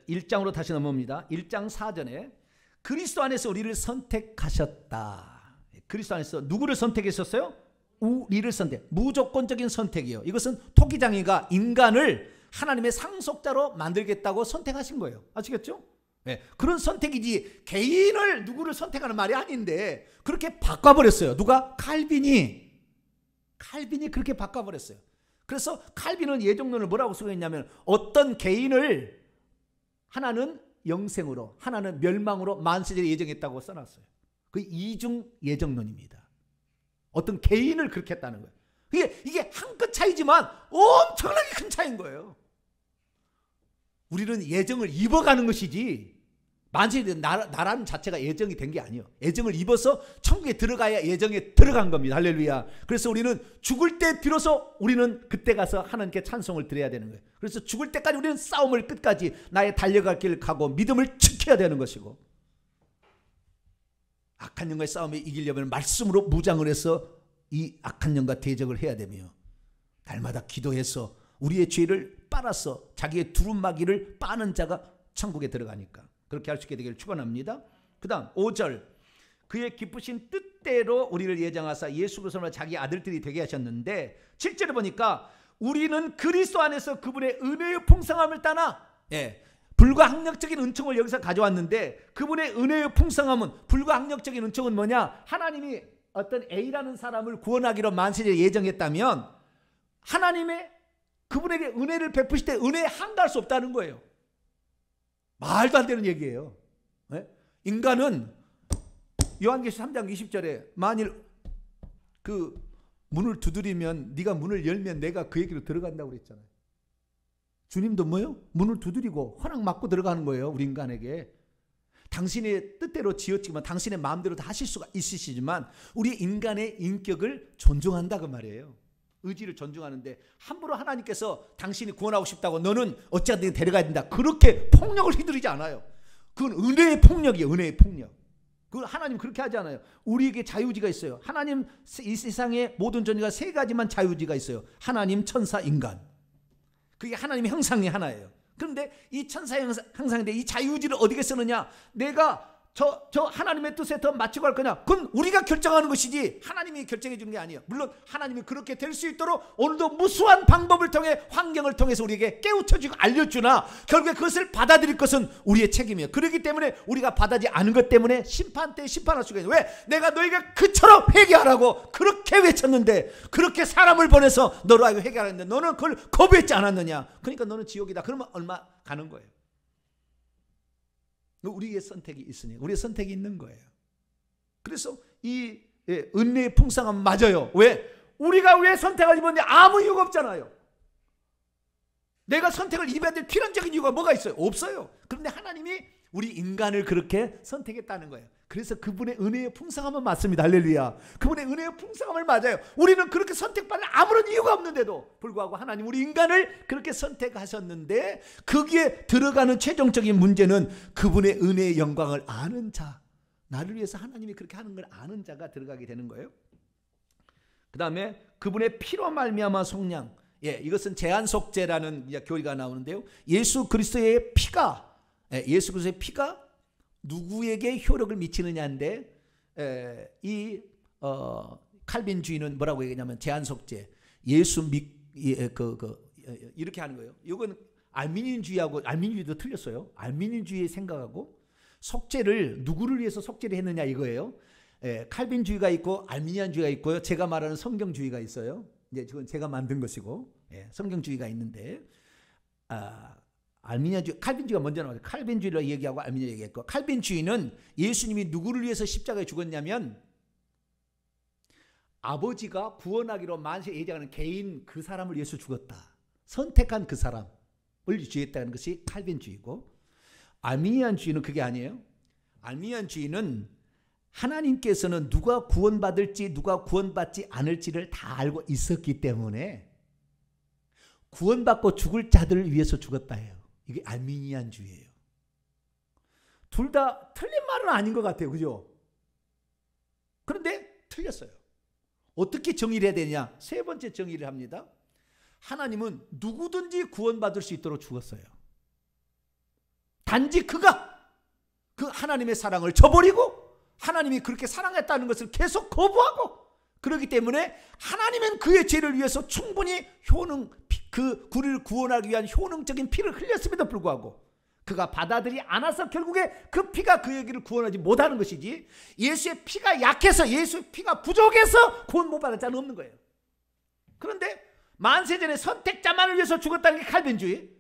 1장으로 다시 넘어옵니다. 1장 4절에 그리스도 안에서 우리를 선택하셨다. 그리스도 안에서 누구를 선택했었어요? 우리를 선택. 무조건적인 선택이에요. 이것은 토기장이가 인간을 하나님의 상속자로 만들겠다고 선택하신 거예요. 아시겠죠? 네, 그런 선택이지 개인을 누구를 선택하는 말이 아닌데 그렇게 바꿔버렸어요. 누가? 칼빈이 그렇게 바꿔버렸어요. 그래서 칼빈은 예정론을 뭐라고 쓰고 있냐면 어떤 개인을 하나는 영생으로 하나는 멸망으로 만세절에 예정했다고 써놨어요. 그 이중 예정론입니다. 어떤 개인을 그렇게 했다는 거예요. 이게 한 끗 차이지만 엄청나게 큰 차이인 거예요. 우리는 예정을 입어가는 것이지 만세절에 나라는 자체가 예정이 된 게 아니에요. 예정을 입어서 천국에 들어가야 예정에 들어간 겁니다. 할렐루야. 그래서 우리는 죽을 때 비로소 우리는 그때 가서 하나님께 찬송을 드려야 되는 거예요. 그래서 죽을 때까지 우리는 싸움을 끝까지 나의 달려갈 길을 가고 믿음을 지켜야 되는 것이고, 악한 영과의 싸움에 이기려면 말씀으로 무장을 해서 이 악한 영과 대적을 해야 되며 날마다 기도해서 우리의 죄를 빨아서 자기의 두루마기를 빠는 자가 천국에 들어가니까 그렇게 할 수 있게 되기를 축원합니다. 그 다음 5절 그의 기쁘신 뜻대로 우리를 예정하사 예수 그리스도로 자기 아들들이 되게 하셨는데 7절에 보니까 우리는 그리스도 안에서 그분의 은혜의 풍성함을 따라 불가항력적인 은총을 여기서 가져왔는데 그분의 은혜의 풍성함은, 불가항력적인 은총은 뭐냐? 하나님이 어떤 A라는 사람을 구원하기로 만세절에 예정했다면 하나님의 그분에게 은혜를 베푸실 때 은혜에 한가할 수 없다는 거예요. 말도 안 되는 얘기예요. 인간은 요한계시록 3장 20절에 만일 그 문을 두드리면 네가 문을 열면 내가 그에게로 들어간다고 그랬잖아요. 주님도 뭐요? 문을 두드리고 허락 받고 들어가는 거예요. 우리 인간에게. 당신의 뜻대로 지었지만 당신의 마음대로 다 하실 수가 있으시지만 우리 인간의 인격을 존중한다 그 말이에요. 의지를 존중하는데 함부로 하나님께서 당신이 구원하고 싶다고 너는 어찌하든 데려가야 된다 그렇게 폭력을 휘두르지 않아요. 그건 은혜의 폭력이에요. 은혜의 폭력. 그 하나님 그렇게 하지 않아요. 우리에게 자유지가 있어요. 하나님 이 세상에 모든 존재가 세 가지만 자유지가 있어요. 하나님, 천사, 인간. 그게 하나님의 형상이 하나예요. 그런데 이 천사 형상인데 이 자유지를 어디에 쓰느냐? 내가 저 하나님의 뜻에 더 맞추고 할 거냐? 그건 우리가 결정하는 것이지 하나님이 결정해 주는 게 아니에요. 물론 하나님이 그렇게 될 수 있도록 오늘도 무수한 방법을 통해 환경을 통해서 우리에게 깨우쳐주고 알려주나 결국에 그것을 받아들일 것은 우리의 책임이에요. 그렇기 때문에 우리가 받아들이지 않은 것 때문에 심판 때 심판할 수가 있어요. 왜? 내가 너희가 그처럼 회개하라고 그렇게 외쳤는데, 그렇게 사람을 보내서 너로 하여금 회개하라는데 너는 그걸 거부했지 않았느냐? 그러니까 너는 지옥이다. 그러면 얼마 가는 거예요. 우리의 선택이 있으니 우리의 선택이 있는 거예요. 그래서 이 은혜의 풍성함은 맞아요. 왜? 우리가 왜 선택을 입었는데 아무 이유가 없잖아요. 내가 선택을 입어야 될 필연적인 이유가 뭐가 있어요? 없어요. 그런데 하나님이 우리 인간을 그렇게 선택했다는 거예요. 그래서 그분의 은혜의 풍성함은 맞습니다. 할렐루야. 그분의 은혜의 풍성함을 맞아요. 우리는 그렇게 선택받을 아무런 이유가 없는데도 불구하고 하나님 우리 인간을 그렇게 선택하셨는데, 거기에 들어가는 최종적인 문제는 그분의 은혜의 영광을 아는 자, 나를 위해서 하나님이 그렇게 하는 걸 아는 자가 들어가게 되는 거예요. 그 다음에 그분의 피로 말미암아 속량. 이것은 제한속죄라는 교리가 나오는데요. 예수 그리스도의 피가 누구에게 효력을 미치느냐인데, 칼빈주의는 뭐라고 얘기하냐면 제한속죄, 이렇게 하는 거예요. 이건 알미니주의도 틀렸어요. 알미니주의의 생각하고 속죄를 누구를 위해서 속죄를 했느냐 이거예요. 칼빈주의가 있고 알미니안주의가 있고요. 제가 말하는 성경주의가 있어요. 이제 그건 제가 만든 것이고, 성경주의가 있는데, 알미니안주의, 칼빈주의가 먼저 나와요. 칼빈주의를 얘기하고 알미니아 얘기했고, 칼빈주의는 예수님이 누구를 위해서 십자가에 죽었냐면 아버지가 구원하기로 만세 예정하는 개인 그 사람을 위해서 죽었다. 선택한 그 사람을 주의했다는 것이 칼빈주의고, 알미니안주의는 그게 아니에요. 알미니안주의는 하나님께서는 누가 구원받을지 누가 구원받지 않을지를 다 알고 있었기 때문에 구원받고 죽을 자들을 위해서 죽었다 해요. 이게 알미니안주의예요. 둘 다 틀린 말은 아닌 것 같아요. 그죠? 그런데 틀렸어요. 어떻게 정의를 해야 되냐? 세 번째 정의를 합니다. 하나님은 누구든지 구원받을 수 있도록 죽었어요. 단지 그가 그 하나님의 사랑을 저버리고 하나님이 그렇게 사랑했다는 것을 계속 거부하고, 그렇기 때문에 하나님은 그의 죄를 위해서 충분히 그를 구원하기 위한 효능적인 피를 흘렸음에도 불구하고 그가 받아들이지 않아서 결국에 그 피가 그에게를 구원하지 못하는 것이지, 예수의 피가 약해서, 예수의 피가 부족해서 구원 못 받을 자는 없는 거예요. 그런데 만세전에 선택자만을 위해서 죽었다는 게 칼빈주의.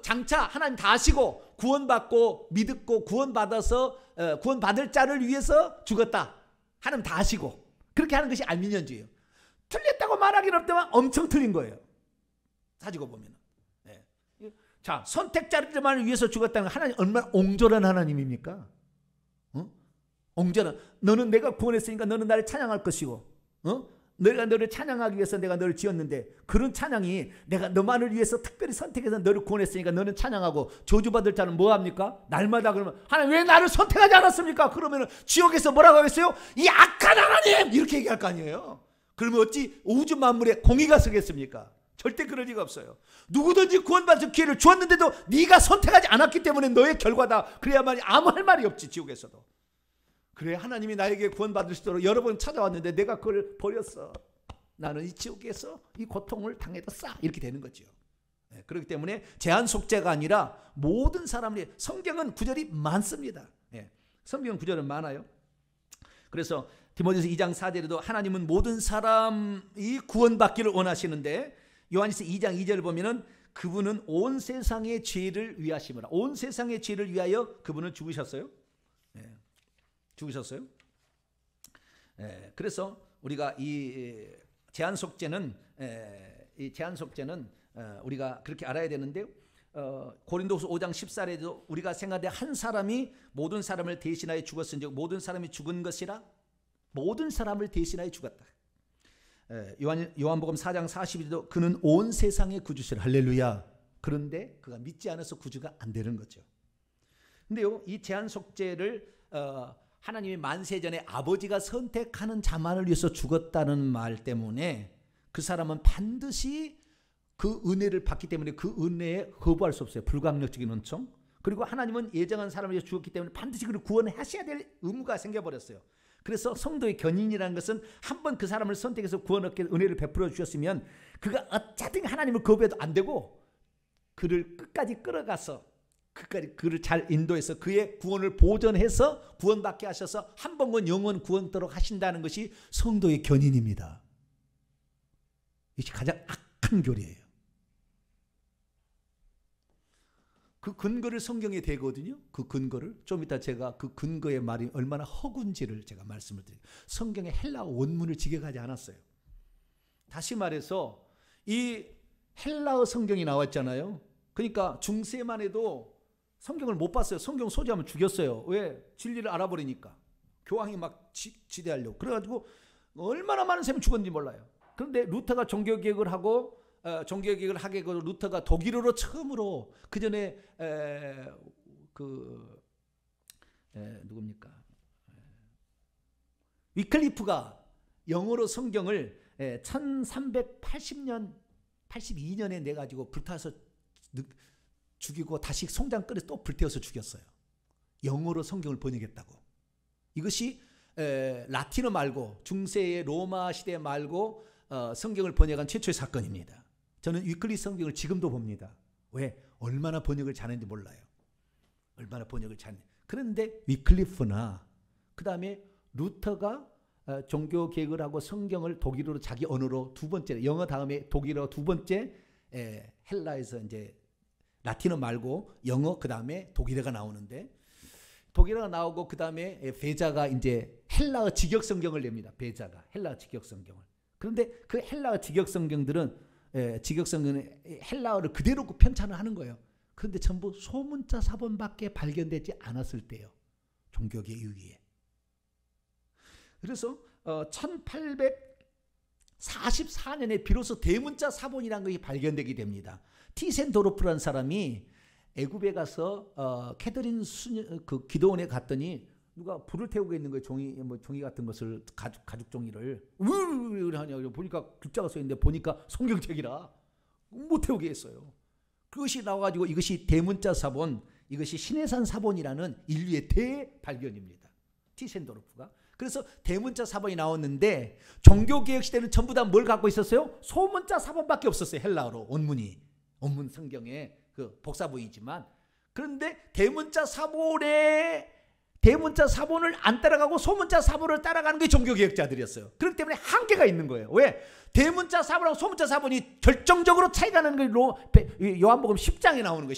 장차 하나님 다 아시고 구원받고 믿고 구원받아서 구원받을 자를 위해서 죽었다. 하나님 다 아시고 그렇게 하는 것이 알미니안주의예요. 틀렸다고 말하기는 없지만 엄청 틀린 거예요. 사지고 보면. 자, 선택자들만을 위해서 죽었다는 하나님 얼마나 옹졸한 하나님입니까? 옹졸한, 너는 내가 구원했으니까 너는 나를 찬양할 것이고, 내가 너를 찬양하기 위해서 내가 너를 지었는데, 그런 찬양이 내가 너만을 위해서 특별히 선택해서 너를 구원했으니까 너는 찬양하고, 저주받을 자는 뭐합니까? 날마다 그러면 하나님 왜 나를 선택하지 않았습니까? 그러면 지옥에서 뭐라고 하겠어요? 이 악한 하나님! 이렇게 얘기할 거 아니에요. 그러면 어찌 우주 만물에 공의가 서겠습니까? 절대 그럴 리가 없어요. 누구든지 구원받을 기회를 주었는데도 네가 선택하지 않았기 때문에 너의 결과다. 그래야만 아무 할 말이 없지, 지옥에서도. 그래, 하나님이 나에게 구원받을 수 있도록 여러 번 찾아왔는데 내가 그걸 버렸어. 나는 이 지옥에서 이 고통을 당했다. 이렇게 되는 거죠. 그렇기 때문에 제한속죄가 아니라 모든 사람들이, 성경은 구절이 많습니다. 성경은 구절은 많아요. 그래서 디모데서 2장 4절에도 하나님은 모든 사람이 구원받기를 원하시는데, 요한일서 2장 2절을 보면은 그분은 온 세상의 죄를 위하심이라. 온 세상의 죄를 위하여 그분은 죽으셨어요. 죽으셨어요. 그래서 우리가 이 제한속죄는 우리가 그렇게 알아야 되는데요. 고린도후서 5장 14절에도 우리가 생각하되 한 사람이 모든 사람을 대신하여 죽었은즉 모든 사람이 죽은 것이라. 모든 사람을 대신하여 죽었다. 요한복음 4장 42절도 그는 온 세상의 구주시라. 할렐루야. 그런데 그가 믿지 않아서 구주가 안 되는 거죠. 근데요, 이 제한속죄를 하나님이 만세전에 아버지가 선택하는 자만을 위해서 죽었다는 말 때문에 그 사람은 반드시 그 은혜를 받기 때문에 그 은혜에 거부할 수 없어요. 불가항력적인 은총. 그리고 하나님은 예정한 사람을 위해서 죽었기 때문에 반드시 그를 구원하셔야 될 의무가 생겨버렸어요. 그래서 성도의 견인이라는 것은 한번 그 사람을 선택해서 구원 얻게 은혜를 베풀어 주셨으면 그가 어차피 하나님을 거부해도 안 되고 그를 끝까지 끌어가서 그를 잘 인도해서 그의 구원을 보존해서 구원받게 하셔서 한 번은 영원 구원토록 하신다는 것이 성도의 견인입니다. 이것이 가장 악한 교리예요. 그 근거를 성경에 대거든요. 그 근거를 좀 이따 제가 그 근거의 말이 얼마나 허군지를 제가 말씀을 드려요. 성경에 헬라어 원문을 직역하지 않았어요. 다시 말해서 이 헬라어 성경이 나왔잖아요. 그러니까 중세만 해도 성경을 못 봤어요. 성경 소지하면 죽였어요. 왜? 진리를 알아버리니까. 교황이 막 지대하려고. 그래가지고 얼마나 많은 사람이 죽었는지 몰라요. 그런데 루터가 종교개혁을 하고 종교개혁을 하게 되고 루터가 독일어로 처음으로 그 전에 누굽니까? 위클리프가 영어로 성경을 1380년 82년에 내가지고 불타서 죽이고 다시 송장 끓여서 또 불태워서 죽였어요. 영어로 성경을 번역했다고. 이것이 라틴어 말고 중세의 로마 시대 말고 성경을 번역한 최초의 사건입니다. 저는 위클리 성경을 지금도 봅니다. 왜? 얼마나 번역을 잘했는지 몰라요. 얼마나 번역을 잘했는지. 그런데 위클리프나 그 다음에 루터가 종교 개혁을 하고 성경을 독일어로 자기 언어로 두 번째, 영어 다음에 독일어 두 번째, 헬라에서 이제 라틴어 말고 영어 그 다음에 독일어가 나오는데 독일어가 나오고 그 다음에 베자가 이제 헬라어 직역 성경을 냅니다. 베자가 헬라어 직역 성경을. 그런데 그 헬라어 직역 성경들은 직역 성경은 헬라어를 그대로 편찬을 하는 거예요. 그런데 전부 소문자 사본밖에 발견되지 않았을 때요. 종교계 이후에. 그래서 1844년에 비로소 대문자 사본이라는 것이 발견되게 됩니다. 티센도르프라는 사람이 애굽에 가서 캐더린 그 기도원에 갔더니 누가 불을 태우고 있는 거예요. 종이 같은 것을 가죽 종이를 하냐고 보니까 글자가 써 있는데 보니까 성경책이라 못 태우게 했어요. 그것이 나와가지고 이것이 대문자 사본, 이것이 신해산 사본이라는 인류의 대발견입니다. 티센도르프가. 그래서 대문자 사본이 나왔는데 종교개혁 시대는 전부 다 뭘 갖고 있었어요? 소문자 사본밖에 없었어요. 헬라어로 원문 성경에 그 복사본이지만. 그런데 대문자 사본을 안 따라가고 소문자 사본을 따라가는 게 종교개혁자들이었어요. 그렇기 때문에 한계가 있는 거예요. 왜? 대문자 사본하고 소문자 사본이 결정적으로 차이가 나는 게 요한복음 10장에 나오는 거예요.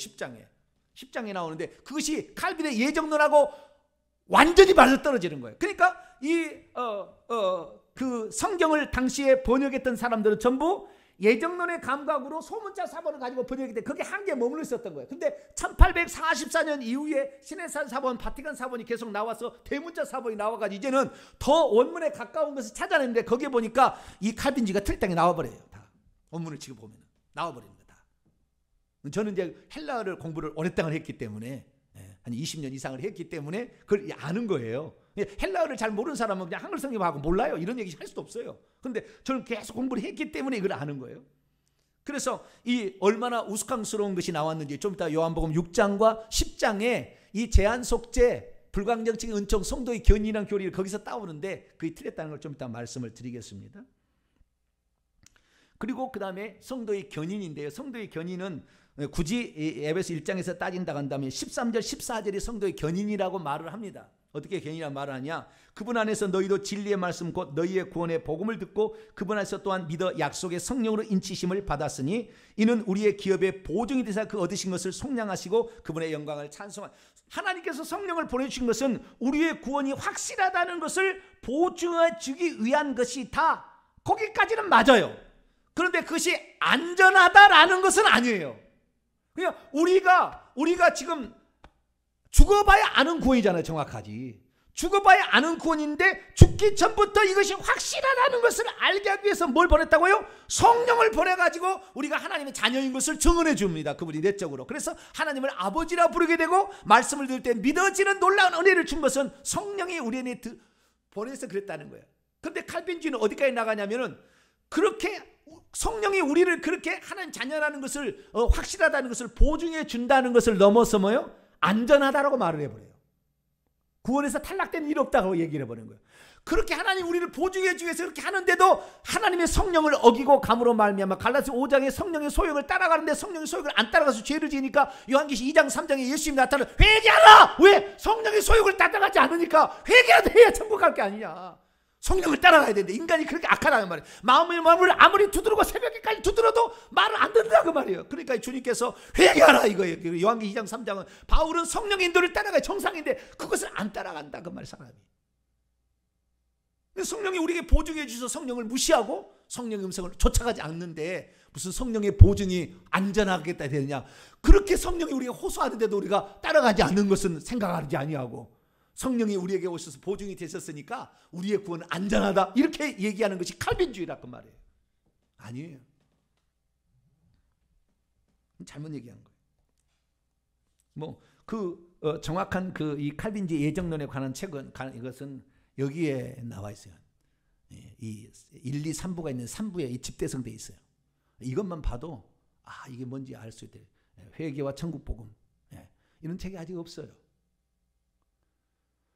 10장에 나오는데 그것이 칼빈의 예정론하고 완전히 맞아떨어지는 거예요. 그러니까 그 성경을 당시에 번역했던 사람들은 전부 예정론의 감각으로 소문자 사본을 가지고 번역했기 때문에 거기에 한계에 머물러 있었던 거예요. 근데 1844년 이후에 신해산 사본, 바티칸 사본이 계속 나와서 대문자 사본이 나와가지고 이제는 더 원문에 가까운 것을 찾아냈는데 거기에 보니까 이 칼빈주의가 틀땅에 나와버려요. 다 원문을 지금 보면 나와버리는 거다. 저는 이제 헬라어를 공부를 오랫동안 했기 때문에 한 20년 이상을 했기 때문에 그걸 아는 거예요. 헬라어를 잘 모르는 사람은 그냥 한글 성경하고 몰라요. 이런 얘기 할 수도 없어요. 그런데 저는 계속 공부를 했기 때문에 이걸 아는 거예요. 그래서 이 얼마나 우스꽝스러운 것이 나왔는지 좀 이따 요한복음 6장과 10장에 이 제한 속죄, 불광정적인 은총, 성도의 견인이라는 교리를 거기서 따오는데 그게 틀렸다는 걸 좀 이따 말씀을 드리겠습니다. 그리고 그 다음에 성도의 견인인데요. 성도의 견인은 굳이 에베소 1장에서 따진다고 한다면 13절 14절이 성도의 견인이라고 말을 합니다. 어떻게 견인이라고 말을 하냐? 그분 안에서 너희도 진리의 말씀 곧 너희의 구원의 복음을 듣고 그분 안에서 또한 믿어 약속의 성령으로 인치심을 받았으니 이는 우리의 기업의 보증이 되사 그 얻으신 것을 속량하시고 그분의 영광을 찬송한. 하나님께서 성령을 보내주신 것은 우리의 구원이 확실하다는 것을 보증해 주기 위한 것이다. 거기까지는 맞아요. 그런데 그것이 안전하다라는 것은 아니에요. 그냥 우리가 지금 죽어봐야 아는 구원이잖아요. 정확하지. 죽어봐야 아는 구원인데 죽기 전부터 이것이 확실하다는 것을 알게 하기 위해서 뭘 보냈다고요? 성령을 보내가지고 우리가 하나님의 자녀인 것을 증언해 줍니다. 그분이 내적으로. 그래서 하나님을 아버지라 부르게 되고 말씀을 들을 때 믿어지는 놀라운 은혜를 준 것은 성령이 우리 안에 보내서 그랬다는 거예요. 그런데 칼빈주의는 어디까지 나가냐면은 그렇게 성령이 우리를 그렇게 하나님 자녀라는 것을 확실하다는 것을 보증해 준다는 것을 넘어서 뭐요? 안전하다라고 말을 해버려요. 구원에서 탈락된 일 없다고 얘기를 해버리는 거예요. 그렇게 하나님 우리를 보증해 주기 위해서 그렇게 하는데도 하나님의 성령을 어기고 감으로 말미암아 갈라디아 5장의 성령의 소욕을 따라가는데 성령의 소욕을 안 따라가서 죄를 지으니까 요한계시 2장 3장에 예수님이 나타나 회개하라! 왜? 성령의 소욕을 따라가지 않으니까 회개해야 천국 갈 게 아니냐. 성령을 따라가야 되는데 인간이 그렇게 악하다는 말이에요. 마음을 아무리 두드리고 새벽에까지 두드려도 말을 안 듣는다 그 말이에요. 그러니까 주님께서 회개하라 이거예요. 요한계시 2장 3장은 바울은 성령의 인도를 따라가야 정상인데 그것을 안 따라간다 그 말 사람이. 성령이 우리에게 보증해 주셔서 성령을 무시하고 성령의 음성을 쫓아가지 않는데 무슨 성령의 보증이 안전하겠다 되느냐. 그렇게 성령이 우리가 호소하는데도 우리가 따라가지 않는 것은 생각하지 아니하고 성령이 우리에게 오셔서 보증이 되셨으니까 우리의 구원은 안전하다 이렇게 얘기하는 것이 칼빈주의라고 말이에요. 아니에요. 잘못 얘기한 거예요. 뭐 정확한 이 칼빈주의 예정론에 관한 책은 이것은 여기에 나와 있어요. 이 1, 2, 3부가 있는 3부에 이 집대성되어 있어요. 이것만 봐도 이게 뭔지 알 수 있대요. 회개와 천국 복음. 이런 책이 아직 없어요.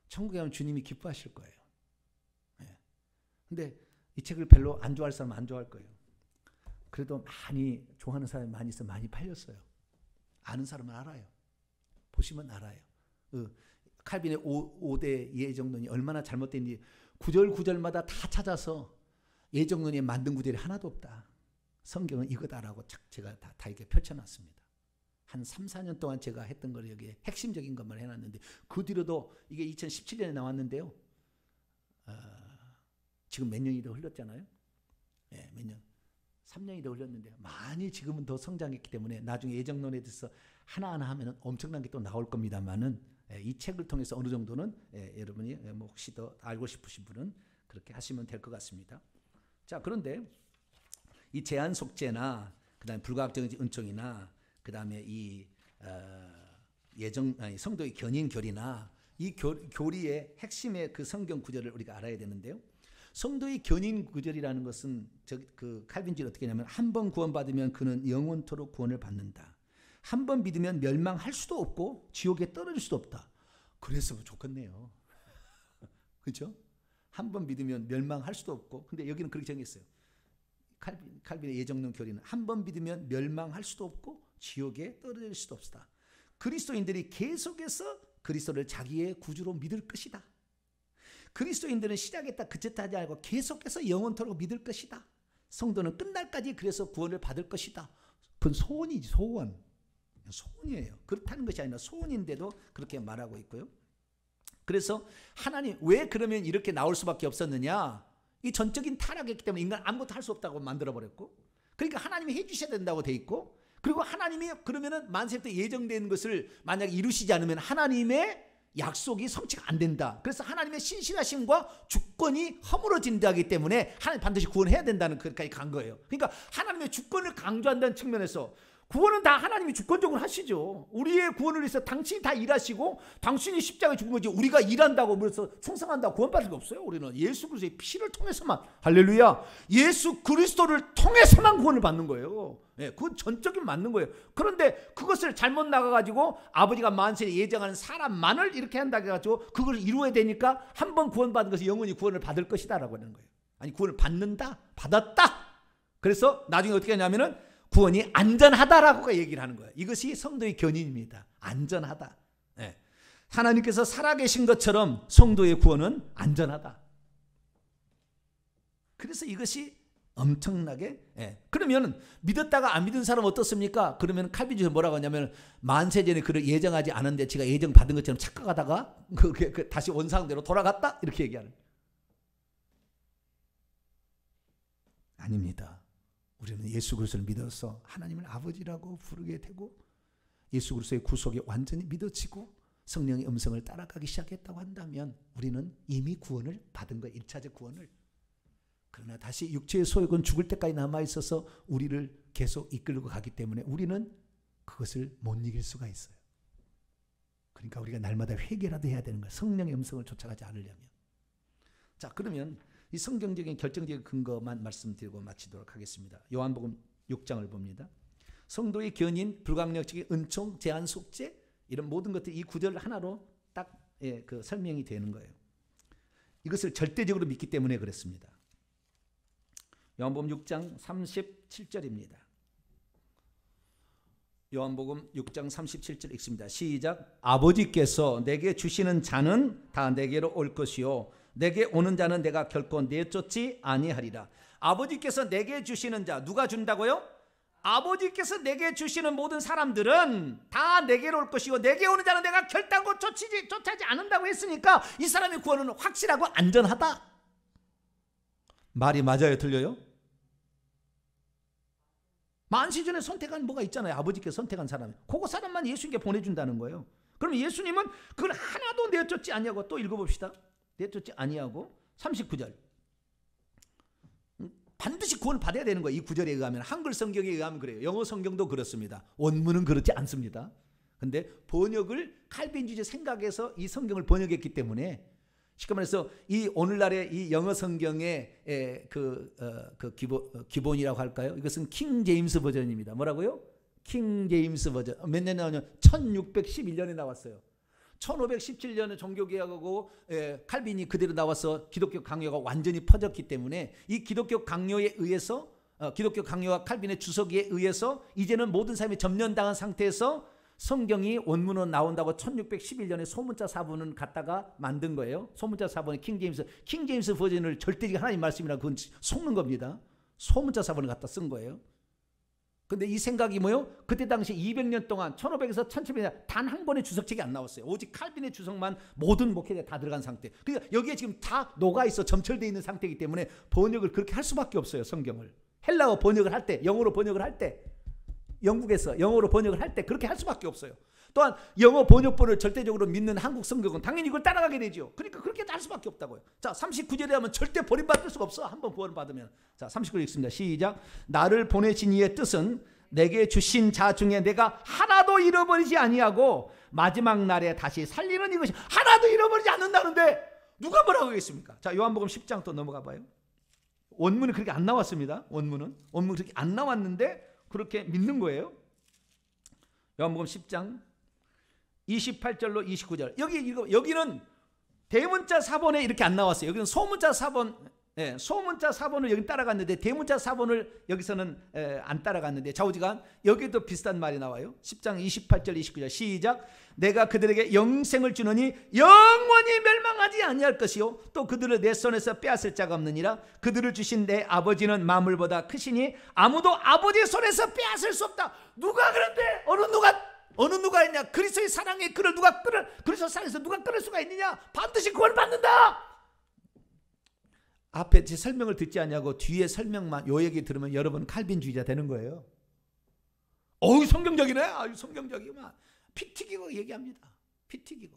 천국에 가면 주님이 기뻐하실 거예요. 근데 이 책을 별로 안 좋아할 사람은 안 좋아할 거예요. 그래도 많이 좋아하는 사람이 많이 있어 많이 팔렸어요. 아는 사람은 알아요. 보시면 알아요. 칼빈의 5대 예정론이 얼마나 잘못된지 구절마다 다 찾아서 예정론이 만든 구절이 하나도 없다. 성경은 이거다라고 제가 다 이렇게 펼쳐놨습니다. 한 3, 4년 동안 제가 했던 걸 여기에 핵심적인 것만 해놨는데 그 뒤로도 이게 2017년에 나왔는데요. 지금 몇 년이 더 흘렀잖아요. 몇 년. 3년이 더 흘렀는데 많이 지금은 더 성장했기 때문에 나중에 예정론에 대해서 하나하나 하면 엄청난 게 또 나올 겁니다만은 이 책을 통해서 어느 정도는 여러분이 뭐 혹시 더 알고 싶으신 분은 그렇게 하시면 될 것 같습니다. 자, 그런데 이 제한 속죄나 그다음에 불가학적인 은총이나 그다음에 이 성도의 견인교리나 이 교리의 핵심의 그 성경 구절을 우리가 알아야 되는데요. 성도의 견인 구절이라는 것은 그 칼빈주의 어떻게 하냐면 한 번 구원받으면 그는 영원토록 구원을 받는다. 한 번 믿으면 멸망할 수도 없고 지옥에 떨어질 수도 없다. 그랬으면 좋겠네요. 그렇죠? 한 번 믿으면 멸망할 수도 없고 근데 여기는 그렇게 정했어요. 칼빈의 예정론 교리는 한 번 믿으면 멸망할 수도 없고 지옥에 떨어질 수도 없다. 그리스도인들이 계속해서 그리스도를 자기의 구주로 믿을 것이다. 그리스도인들은 시작했다 그쳤다지 않고 계속해서 영원토록 믿을 것이다. 성도는 끝날까지 그래서 구원을 받을 것이다. 그건 소원이지 소원. 소원이에요. 그렇다는 것이 아니라 소원인데도 그렇게 말하고 있고요. 그래서 하나님 왜 그러면 이렇게 나올 수밖에 없었느냐. 이 전적인 타락이기 때문에 인간 아무것도 할 수 없다고 만들어버렸고 그러니까 하나님이 해주셔야 된다고 돼 있고 그리고 하나님이 그러면은 만세부터 예정된 것을 만약에 이루시지 않으면 하나님의 약속이 성취가 안 된다. 그래서 하나님의 신실하심과 주권이 허물어진다기 때문에 하나님 반드시 구원해야 된다는 것까지 간 거예요. 그러니까 하나님의 주권을 강조한다는 측면에서 구원은 다 하나님이 주권적으로 하시죠. 우리의 구원을 위해서 당신이 다 일하시고 당신이 십자가에 죽은 거지 우리가 일한다고 그래서 충성한다고 구원받을 게 없어요. 우리는 예수 그리스도의 피를 통해서만 할렐루야 예수 그리스도를 통해서만 구원을 받는 거예요. 그건 전적인 맞는 거예요. 그런데 그것을 잘못 나가가지고 아버지가 만세에 예정하는 사람만을 이렇게 한다 해가지고 그걸 이루어야 되니까 한 번 구원받은 것이 영원히 구원을 받을 것이다 라고 하는 거예요. 아니 구원을 받는다 받았다. 그래서 나중에 어떻게 하냐면은 구원이 안전하다라고 얘기를 하는 거예요. 이것이 성도의 견인입니다. 안전하다. 하나님께서 살아계신 것처럼 성도의 구원은 안전하다. 그래서 이것이 엄청나게 그러면 믿었다가 안 믿은 사람 어떻습니까? 그러면 칼빈주의 뭐라고 하냐면 만세전에 그를 예정하지 않은데 제가 예정 받은 것처럼 착각하다가 다시 원상대로 돌아갔다 이렇게 얘기하는 거예요. 아닙니다. 우리는 예수 그리스도를 믿어서 하나님을 아버지라고 부르게 되고 예수 그리스도의 구속에 완전히 믿어지고 성령의 음성을 따라가기 시작했다고 한다면 우리는 이미 구원을 받은 거예요. 1차적 구원을. 그러나 다시 육체의 소욕은 죽을 때까지 남아있어서 우리를 계속 이끌고 가기 때문에 우리는 그것을 못 이길 수가 있어요. 그러니까 우리가 날마다 회개라도 해야 되는 거예요. 성령의 음성을 쫓아가지 않으려면. 자, 그러면 이 성경적인 결정적인 근거만 말씀드리고 마치도록 하겠습니다. 요한복음 6장을 봅니다. 성도의 견인, 불강력적인 은총, 제한 속죄 이런 모든 것들이 이 구절 하나로 딱 그 설명이 되는 거예요. 이것을 절대적으로 믿기 때문에 그렇습니다. 요한복음 6장 37절입니다. 요한복음 6장 37절 읽습니다. 시작. 아버지께서 내게 주시는 자는 다 내게로 올 것이요 내게 오는 자는 내가 결코 내쫓지 아니하리라. 아버지께서 내게 주시는 자, 누가 준다고요? 아버지께서 내게 주시는 모든 사람들은 다 내게로 올 것이고 내게 오는 자는 내가 결단코 쫓아지 않는다고 했으니까 이 사람의 구원은 확실하고 안전하다. 말이 맞아요, 틀려요? 만시전에 선택한 뭐가 있잖아요. 아버지께서 선택한 사람이. 그거 사람만 예수님께 보내준다는 거예요. 그럼 예수님은 그걸 하나도 내쫓지 아니하고, 또 읽어봅시다. 내쫓지 아니하고 39절. 반드시 구원을 받아야 되는 거예요. 이 구절에 의하면. 한글 성경에 의하면 그래요. 영어 성경도 그렇습니다. 원문은 그렇지 않습니다. 근데 번역을 칼빈주의 생각에서 이 성경을 번역했기 때문에 쉽게 말해서 이 오늘날의 이 영어 성경의 기본이라고 할까요? 이것은 킹 제임스 버전입니다. 뭐라고요? 킹 제임스 버전. 몇 년에 나오냐? 1611년에 나왔어요. 1517년에 종교개혁하고 칼빈이 그대로 나와서 기독교 강요가 완전히 퍼졌기 때문에 이 기독교 강요에 의해서 기독교 강요와 칼빈의 주석에 의해서 이제는 모든 사람이 점령당한 상태에서 성경이 원문으로 나온다고 1611년에 소문자 사본을 갖다가 만든 거예요. 소문자 사본의 킹 제임스 버전을 절대적인 하나님 말씀이라 그건 속는 겁니다. 소문자 사본을 갖다 쓴 거예요. 근데 이 생각이 뭐요? 그때 당시 200년 동안 1500에서 1700년 단 한 권의 주석책이 안 나왔어요. 오직 칼빈의 주석만 모든 목회자가 다 들어간 상태. 그러니까 여기에 지금 다 녹아있어 점철되어 있는 상태이기 때문에 번역을 그렇게 할 수밖에 없어요. 성경을. 헬라어 번역을 할 때, 영어로 번역을 할 때, 영국에서 영어로 번역을 할 때 그렇게 할 수밖에 없어요. 또한 영어 번역본을 절대적으로 믿는 한국 성경은 당연히 이걸 따라가게 되죠. 그러니까 그렇게 할 수밖에 없다고요. 자, 39절에 하면 절대 버림받을 수가 없어. 한번 구원을 받으면. 자, 39절 읽습니다. 시작. 나를 보내신 이의 뜻은 내게 주신 자 중에 내가 하나도 잃어버리지 아니하고 마지막 날에 다시 살리는 이것이. 하나도 잃어버리지 않는다는데 누가 뭐라고 하겠습니까? 자, 요한복음 10장 또 넘어가 봐요. 원문은 그렇게 안 나왔습니다. 원문은 그렇게 안 나왔는데 그렇게 믿는 거예요. 요한복음 10장 28절로 29절. 여기는 대문자 사본에 이렇게 안 나왔어요. 여기는 소문자 사본, 소문자 사본을 여기 따라갔는데 대문자 사본을 여기서는 안 따라갔는데 좌우지간 여기도 비슷한 말이 나와요. 10장 28절 29절 시작. 내가 그들에게 영생을 주느니 영원히 멸망하지 아니할 것이요 또 그들을 내 손에서 빼앗을 자가 없느니라. 그들을 주신 내 아버지는 만물보다 크시니 아무도 아버지의 손에서 빼앗을 수 없다. 누가 그런데 어느 누가 했냐? 그리스도의 사랑의 그를 누가 그리스도 사랑에서 누가 끊을 수가 있느냐? 반드시 구원을 받는다. 앞에 제 설명을 듣지 않냐고 뒤에 설명만 요 얘기 들으면 여러분 칼빈주의자 되는 거예요. 어우 성경적이네. 아유 성경적이구만. 피 튀기고 얘기합니다. 피 튀기고.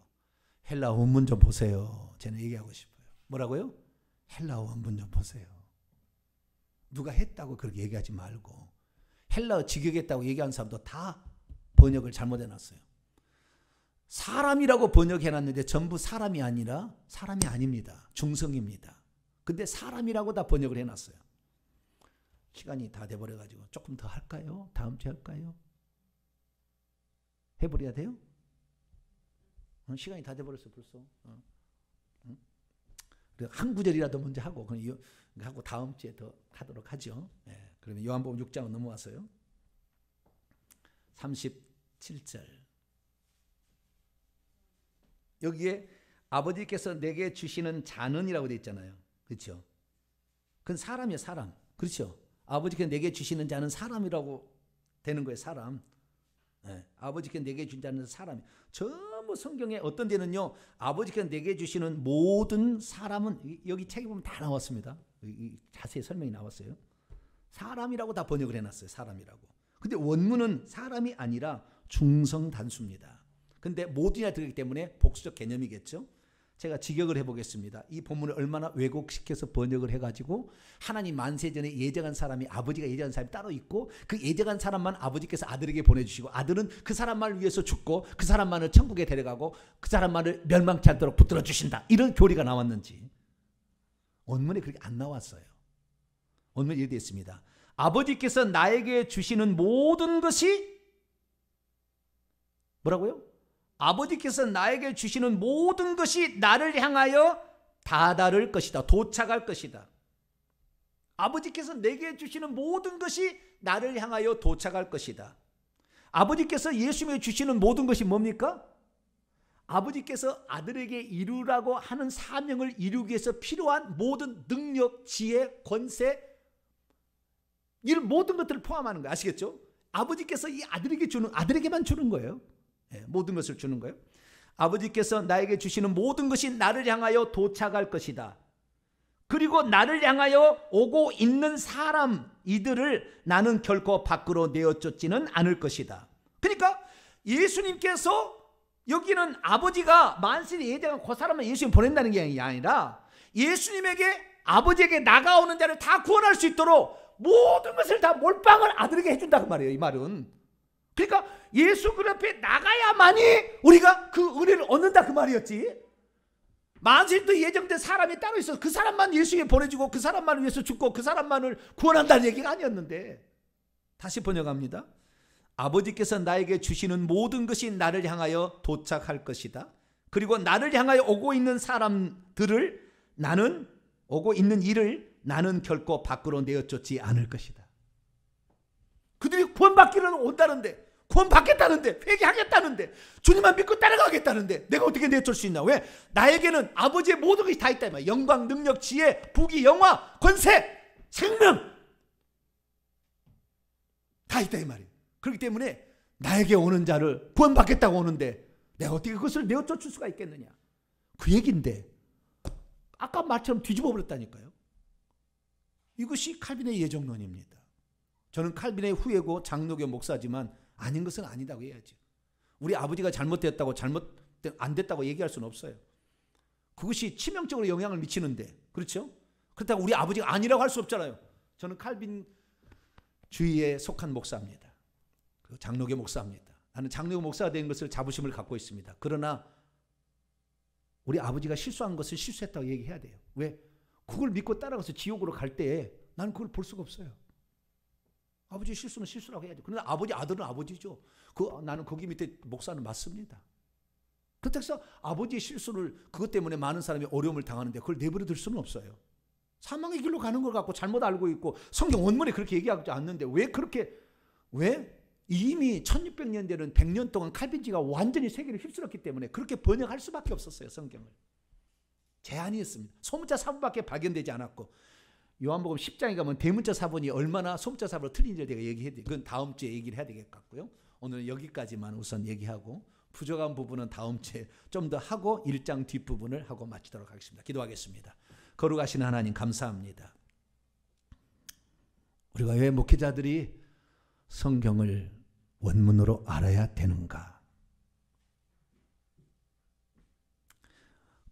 헬라 원문 좀 보세요. 저는 얘기하고 싶어요. 뭐라고요? 헬라 원문 좀 보세요. 누가 했다고 그렇게 얘기하지 말고 헬라어 직역했다고 얘기하는 사람도 다 번역을 잘못해놨어요. 사람이라고 번역해놨는데 전부 사람이 아니라 사람이 아닙니다. 중성입니다. 근데 사람이라고 다 번역을 해놨어요. 시간이 다 돼버려가지고 조금 더 할까요? 다음 주에 할까요? 해버려야 돼요? 시간이 다 돼버렸어 벌써. 한 구절이라도 먼저 하고 하고 다음 주에 더 하도록 하죠. 그러면 요한복음 6장은 넘어왔어요. 37절. 여기에 아버지께서 내게 주시는 자는이라고 되어 있잖아요. 그렇죠? 그건 사람이에요. 사람. 그렇죠? 아버지께서 내게 주시는 자는 사람이라고 되는 거예요. 사람. 아버지께서 내게 준 자는 사람. 전부 성경에 어떤 데는요. 아버지께서 내게 주시는 모든 사람은 여기 책에 보면 다 나왔습니다. 자세히 설명이 나왔어요. 사람이라고 다 번역을 해놨어요. 사람이라고. 근데 원문은 사람이 아니라 중성 단수입니다. 근데 모든이라 들었기 때문에 복수적 개념이겠죠. 제가 직역을 해보겠습니다. 이 본문을 얼마나 왜곡시켜서 번역을 해가지고 하나님 만세전에 예정한 사람이 아버지가 예정한 사람이 따로 있고 그 예정한 사람만 아버지께서 아들에게 보내주시고 아들은 그 사람만을 위해서 죽고 그 사람만을 천국에 데려가고 그 사람만을 멸망치 않도록 붙들어 주신다. 이런 교리가 나왔는지 원문에 그렇게 안 나왔어요. 원문에 이렇게 되어 있습니다. 아버지께서 나에게 주시는 모든 것이 뭐라고요? 아버지께서 나에게 주시는 모든 것이 나를 향하여 다다를 것이다. 도착할 것이다. 아버지께서 내게 주시는 모든 것이 나를 향하여 도착할 것이다. 아버지께서 예수님에게 주시는 모든 것이 뭡니까? 아버지께서 아들에게 이루라고 하는 사명을 이루기 위해서 필요한 모든 능력, 지혜, 권세, 이 모든 것들을 포함하는 거예요. 아시겠죠? 아버지께서 이 아들에게만 주는 거예요. 모든 것을 주는 거예요. 아버지께서 나에게 주시는 모든 것이 나를 향하여 도착할 것이다. 그리고 나를 향하여 오고 있는 사람 이들을 나는 결코 밖으로 내어쫓지는 않을 것이다. 그러니까 예수님께서 여기는 아버지가 만세에 예정한 그 사람을 예수님 보낸다는 게 아니라 예수님에게 아버지에게 나가오는 자를 다 구원할 수 있도록 모든 것을 다 몰빵을 아들에게 해준다 그 말이에요. 이 말은. 그러니까 예수 그 앞에 나가야만이 우리가 그 은혜를 얻는다 그 말이었지. 만세부터 예정된 사람이 따로 있어서 그 사람만 예수님에 보내주고 그 사람만을 위해서 죽고 그 사람만을 구원한다는 얘기가 아니었는데. 다시 번역합니다. 아버지께서 나에게 주시는 모든 것이 나를 향하여 도착할 것이다. 그리고 나를 향하여 오고 있는 사람들을 오고 있는 일을 나는 결코 밖으로 내어쫓지 않을 것이다. 그들이 구원받기는 온다는데, 구원받겠다는데, 회개하겠다는데, 주님만 믿고 따라가겠다는데 내가 어떻게 내쫓을 수 있나? 왜? 나에게는 아버지의 모든 것이 다 있다. 영광, 능력, 지혜, 부귀, 영화, 권세, 생명 다 있다 이 말이에요. 그렇기 때문에 나에게 오는 자를 구원받겠다고 오는데 내가 어떻게 그것을 내어쫓을 수가 있겠느냐? 그 얘기인데 아까 말처럼 뒤집어 버렸다니까요. 이것이 칼빈의 예정론입니다. 저는 칼빈의 후예고 장로교 목사지만 아닌 것은 아니다고 해야죠. 우리 아버지가 잘못됐다고 안 됐다고 얘기할 수는 없어요. 그것이 치명적으로 영향을 미치는데, 그렇죠? 그렇다고 우리 아버지가 아니라고 할 수 없잖아요. 저는 칼빈 주의에 속한 목사입니다. 장로교 목사입니다. 나는 장로교 목사가 된 것을 자부심을 갖고 있습니다. 그러나 우리 아버지가 실수한 것을 실수했다고 얘기해야 돼요. 왜? 그걸 믿고 따라가서 지옥으로 갈 때에 나는 그걸 볼 수가 없어요. 아버지 실수는 실수라고 해야죠. 그러나 아버지 아들은 아버지죠. 나는 거기 밑에 목사는 맞습니다. 그래서 아버지의 실수를 그것 때문에 많은 사람이 어려움을 당하는데 그걸 내버려 둘 수는 없어요. 사망의 길로 가는 걸 갖고 잘못 알고 있고 성경 원문에 그렇게 얘기하지 않는데 왜? 이미 1600년 되는 100년 동안 칼빈지가 완전히 세계를 휩쓸었기 때문에 그렇게 번역할 수밖에 없었어요. 성경을. 제한이었습니다. 소문자 사본밖에 발견되지 않았고 요한복음 10장에 가면 대문자 사본이 얼마나 소문자 사본으로 틀린지 제가 얘기해야 돼요. 그건 다음 주에 얘기를 해야 되겠 같고요. 오늘은 여기까지만 우선 얘기하고 부족한 부분은 다음 주에 좀 더 하고 1장 뒷부분을 하고 마치도록 하겠습니다. 기도하겠습니다. 거룩하신 하나님 감사합니다. 우리가 왜 목회자들이 성경을 원문으로 알아야 되는가?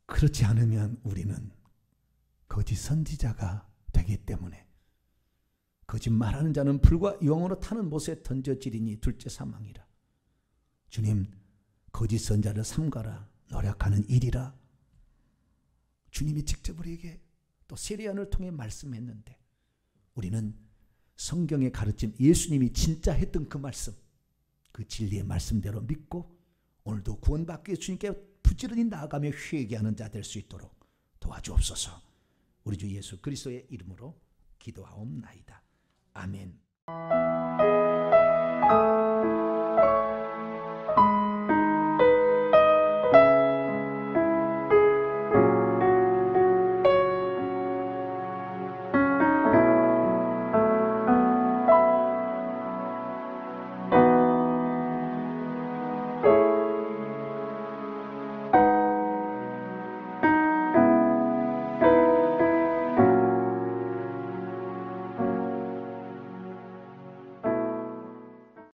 그렇지 않으면 우리는 거짓 선지자가 되기 때문에 거짓말하는 자는 불과 유황으로 타는 못에 던져지리니 둘째 사망이라. 주님, 거짓 선자를 삼가라. 노력하는 일이라. 주님이 직접 우리에게 또 세례요한을 통해 말씀했는데 우리는 성경의 가르침, 예수님이 진짜 했던 그 말씀, 그 진리의 말씀대로 믿고 오늘도 구원받기 위해 주님께 부지런히 나아가며 회개하는 자 될 수 있도록 도와주옵소서. 우리 주 예수 그리스도의 이름으로 기도하옵나이다. 아멘.